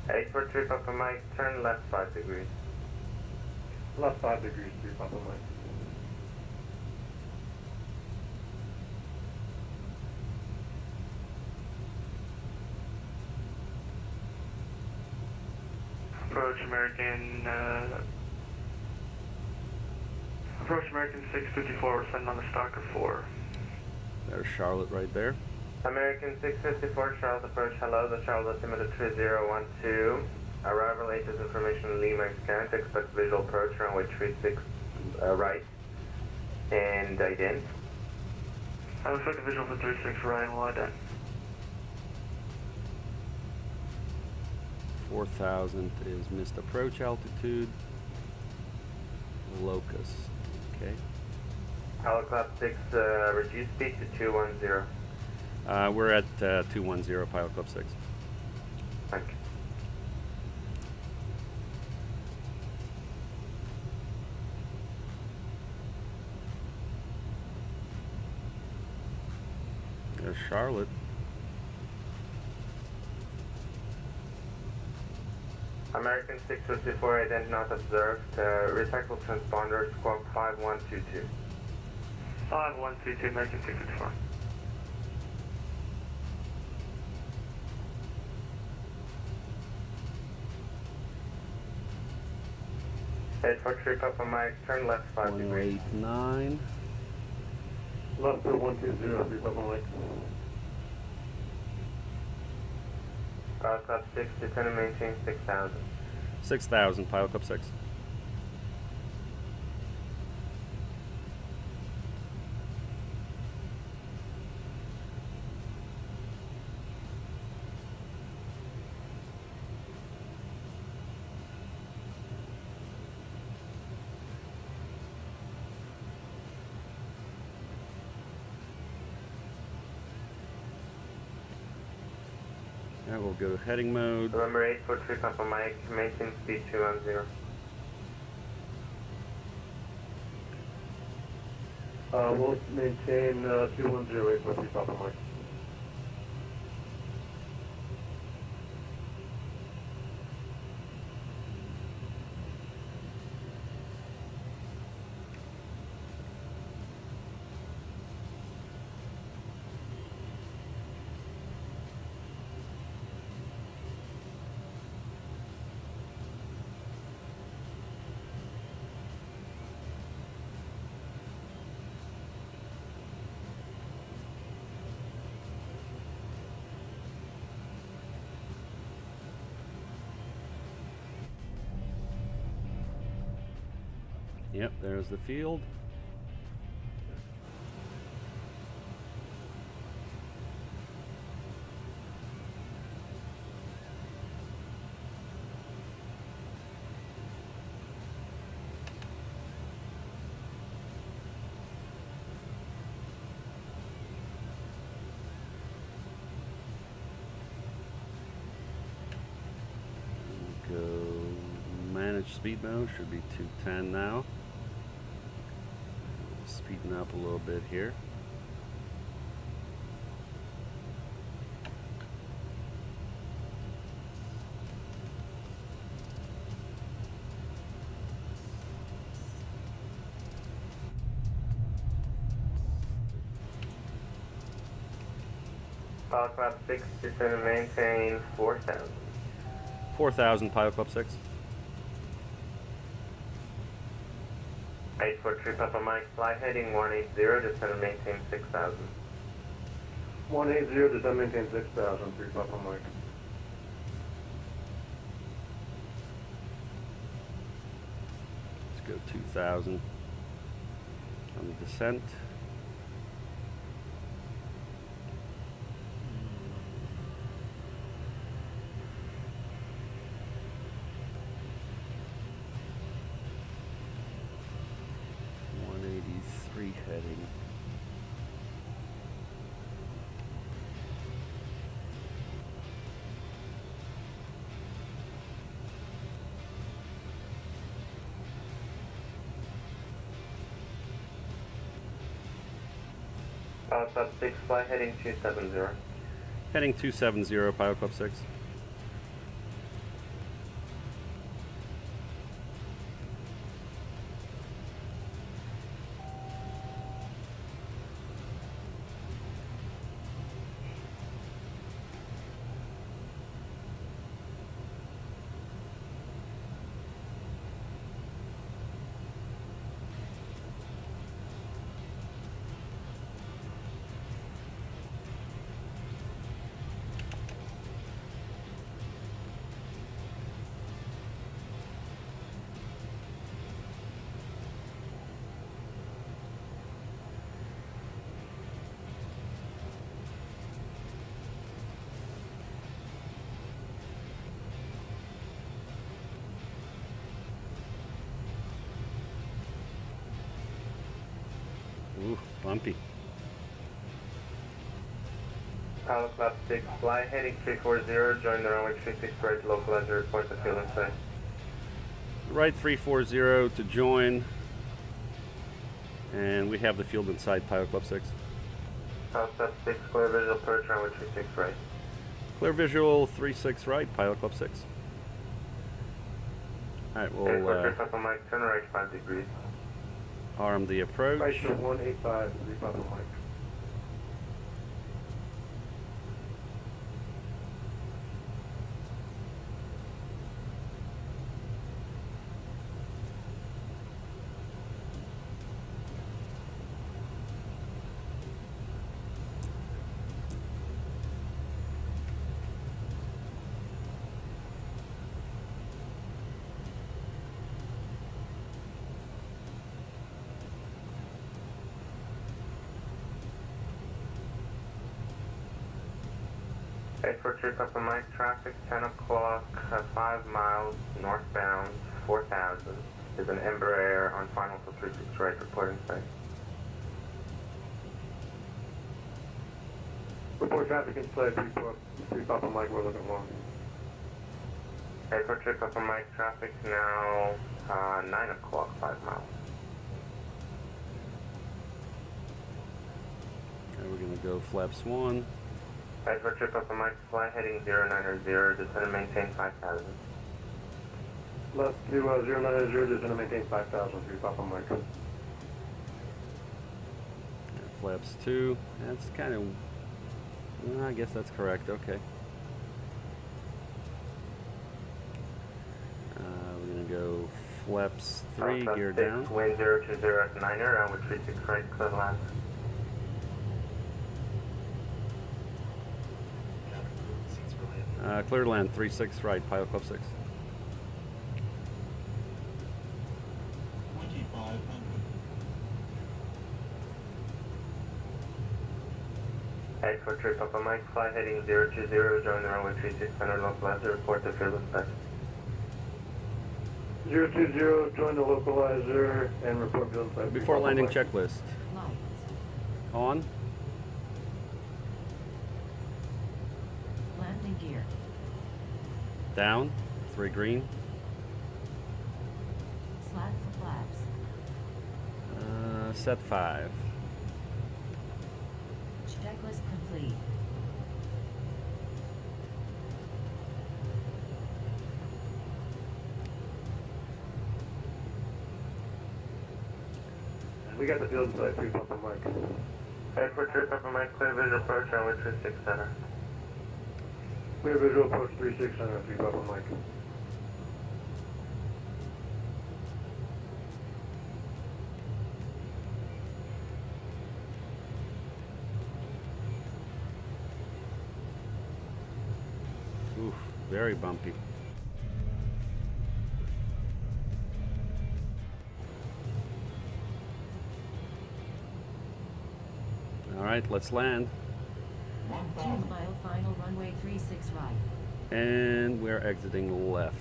Eight for 3 Papa Mike, turn left 5 degrees. Left 5 degrees, 3 Papa Mike. Approach American 654, we're sending on the Stalker 4. There's Charlotte right there. American 654, Charlotte approach, hello, the Charlotte altimeter 3012. Arrival latest information, Lima scan, expect visual approach, runway 36 right. And ident. I will expect a visual for 36 right, and we'll ident. 4,000 is missed approach altitude. Locus. Okay. Tower Club 6, reduce speed to 210. We're at 210, Pilot Club 6. Thank you. There's Charlotte. American 654, ident not observed. Recycle transponder, squawk 5122. 5122, American 654. Head for 3 Papa Mike, turn left 5 degrees. 189. Left for 120, 3 Papa Mike. Pilot Club 6, descend and maintain 6,000. 6,000, Pilot Club 6. Now we'll go to heading mode. November 8 for 3 Papa Mike, maintain speed 210. We'll maintain 210 for 3 Papa Mike. Yep, there's the field. Go manage speed mode, should be 210 now. Speeding up a little bit here. Pilot Club 6, descend and maintain 4,000. 4,000, Pilot Club 6. 8 for 3 Papa Mike, fly heading 180, descend and maintain 6,000. 180, descend maintain 6,000, 3 Papa Mike. Let's go 2,000 on the descent. Pilot Club 6, fly heading 270. Heading 270, Pilot Club 6. Ooh, bumpy. Pilot Club 6, fly heading 340, join the runway 36 right to localize your report to field inside. Right 340 to join. And we have the field inside, Pilot Club 6. Pilot Club 6, clear visual approach, runway 36 right. Clear visual 36 right, Pilot Club 6. Alright, we'll Papa Mike, turn right 5 degrees. arm the approach. Station 185, Republic Mike. For trip up Mike, traffic 10 o'clock, 5 miles northbound, 4000. Is an Embraer on final to 36 right, reporting site. Report traffic inside 3 Papa Mike, we're looking long. For trip up Mike, traffic now 9 o'clock, 5 miles. Okay, we're gonna go flaps 1. For trip up Mike, fly heading 090, descend and maintain 5000. Left to 090, just gonna maintain 5,000, 3 Papa Mike. Yeah, flaps 2. That's kind of... I guess that's correct, okay. We're gonna go flaps 3, gear down. Wind 020 at 9, runway 36 right, clear the land. Clear land 36 right, Pilot Club 6. 2500. Head for trip Papa Mike, fly heading 020, join the runway 36 center, localizer, report to field inspection. 020, join the localizer and report field inside. Before landing checklist. Lights. On. Landing gear. Down. 3 green. Slat for flaps. Set 5. Checklist complete. We got the field inside 3 Papa Mike. Head for trip Papa Mike, clear visual approach, runway 36 center. Clear visual approach 36 center, 3 Papa Mike. Oof, very bumpy. All right, let's land. 2 mile final runway 36 right. And we're exiting left.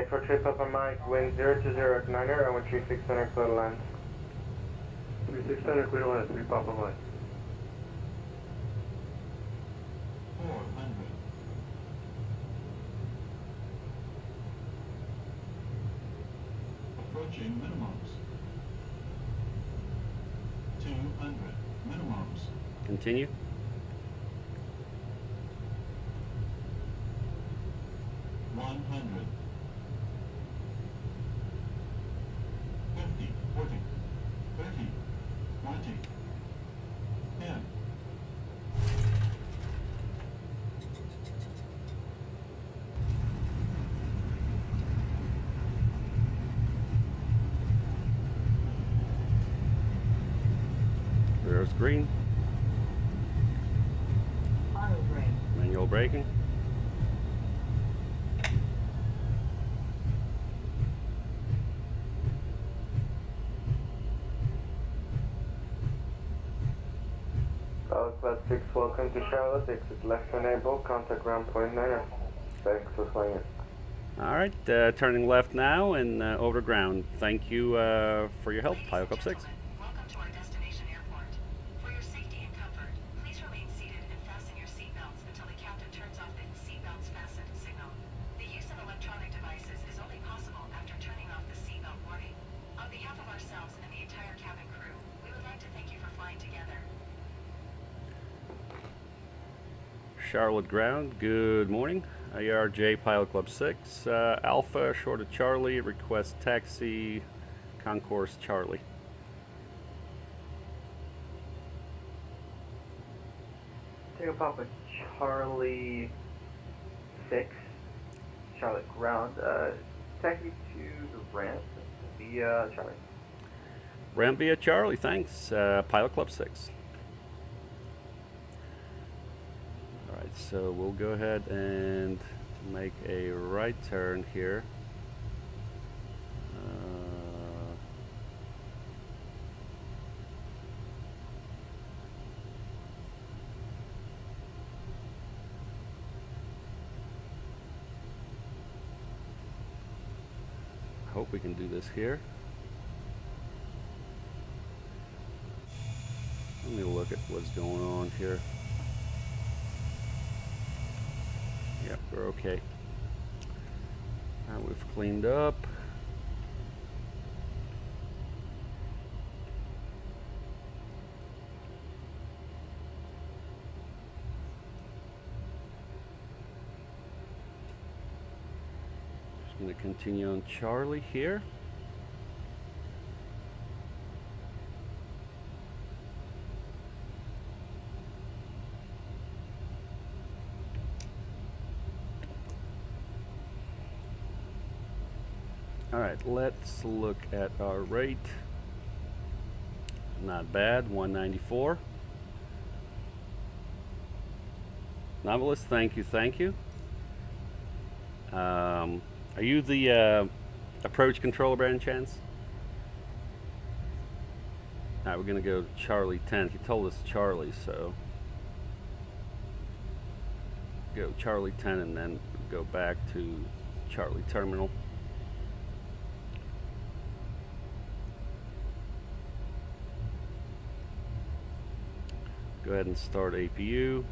843 Papa Mike, wind 020 at 90, runway 36 center, clear to land. 36 center, clear to land, 3 Papa Mike. 400. Approaching minimums. 200. Minimums. Continue. 100. 50, 40, 30, 20, 10. There's green. Auto brake. Manual braking. Club 6, welcome to Charlotte, exit left to enable, contact ground point 9. Thanks for flying in. All right, turning left now and over to ground. Thank you for your help, Pilot Club 6. Welcome to our destination airport. For your safety and comfort, please remain seated and fasten your seatbelts until the captain turns off the seatbelts fastened signal. The use of electronic devices is only possible after turning off the seatbelt warning. On behalf of ourselves and the entire cabin crew, we would like to thank you for flying together. Charlotte ground, good morning. IRJ Pilot Club 6, Alpha, short of Charlie, request taxi, concourse Charlie. Take Papa Charlie 6, Charlotte ground, taxi to the ramp via Charlie. Ramp via Charlie, thanks. Pilot Club 6. Alright, so we'll go ahead and make a right turn here. Hope we can do this here. Let me look at what's going on here. Yep, we're okay. Now we've cleaned up. Just going to continue on Charlie here. Alright, let's look at our rate. Not bad, 194. Novelist, thank you, thank you. Are you the approach controller by any chance? Alright, we're going to go Charlie 10. He told us Charlie, so go Charlie 10 and then go back to Charlie terminal. Go ahead and start APU.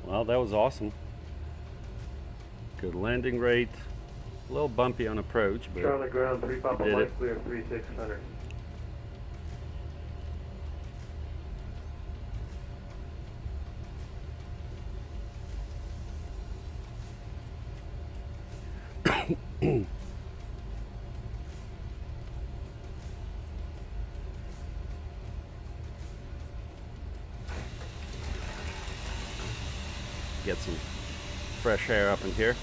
Well, that was awesome. Good landing rate. A little bumpy on approach, but Charlie ground, 3 Papa did Mike, it. clear 3600. Get some fresh air up in here.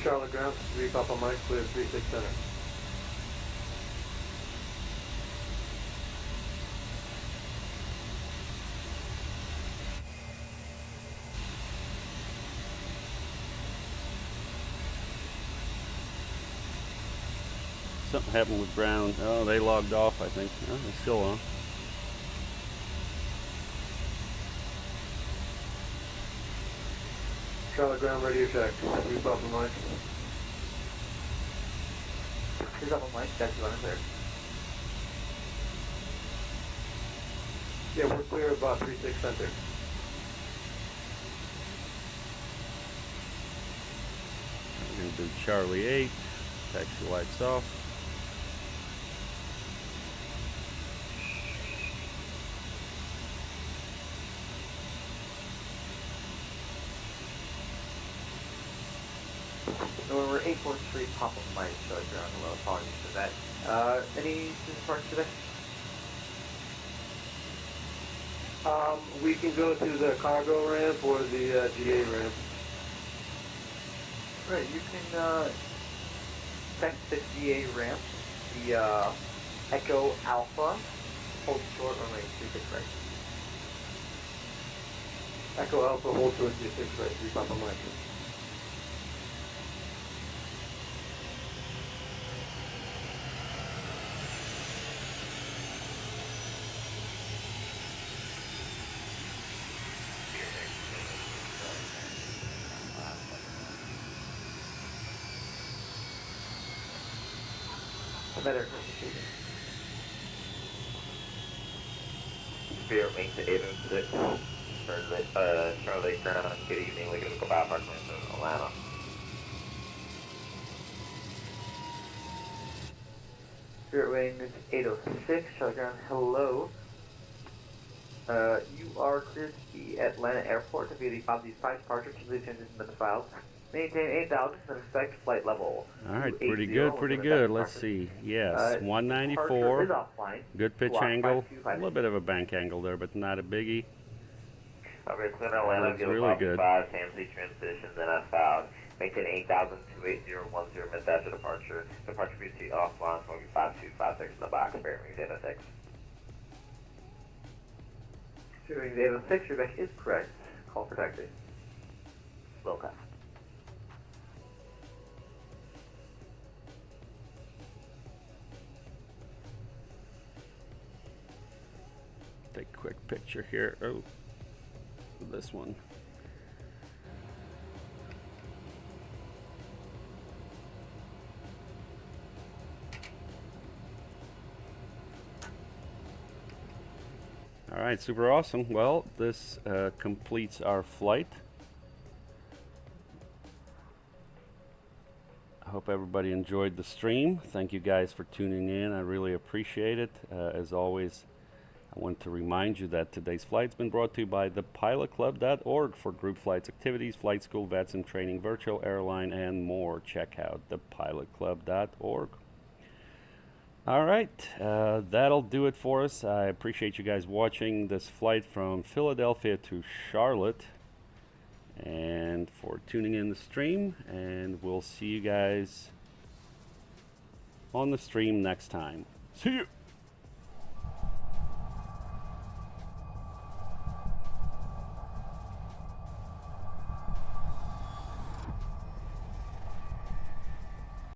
Charlotte ground, 3 Papa Mike, clear 36 center. Something happened with ground. Oh, they logged off, I think. Oh, they're still on. Charlotte ground, radio check. 3 Papa Mike. 3 Papa Mike, that's you on clear. Yeah, we're clear about 36 center. We're going to do Charlie 8. Taxi lights off. November 843 Papa Mike, Charlotte ground, hello, apologies for that. Any parts today? We can go to the cargo ramp or the GA ramp. Right, you can text the GA ramp, the Echo Alpha, hold short runway 36 right. Echo Alpha, hold short 36 right, 3 Papa Mike. Better. Spirit wing to 806. Charlotte ground, good evening, Lincoln Goodbye Apartment in Atlanta. Spirit wing is 806, Charlotte ground, hello. You are cleared to the Atlanta airport via the 5 departure to the changes in the files. Maintain 8,000 and expect flight level. All right, pretty good, pretty good. Let's see. Yes, 194. Good pitch angle. A little bit of a bank angle there, but not a biggie. Okay, so in Atlanta, That's really good. 5 Samsey transitions and I found. Maintain 8,000 to 8010 minutes after departure. Departure BT offline, smoking 5256 in the box, bearing 806. Bearing 806, your back is correct. Call for taxi. Slow pass. Take a quick picture here. Oh, this one. All right, super awesome. Well, this completes our flight. I hope everybody enjoyed the stream. Thank you guys for tuning in. I really appreciate it. As always, I want to remind you that today's flight's been brought to you by thepilotclub.org for group flights, activities, flight school, VATSIM training, virtual airline, and more. Check out thepilotclub.org. All right, that'll do it for us. I appreciate you guys watching this flight from Philadelphia to Charlotte and for tuning in the stream. And we'll see you guys on the stream next time. See you.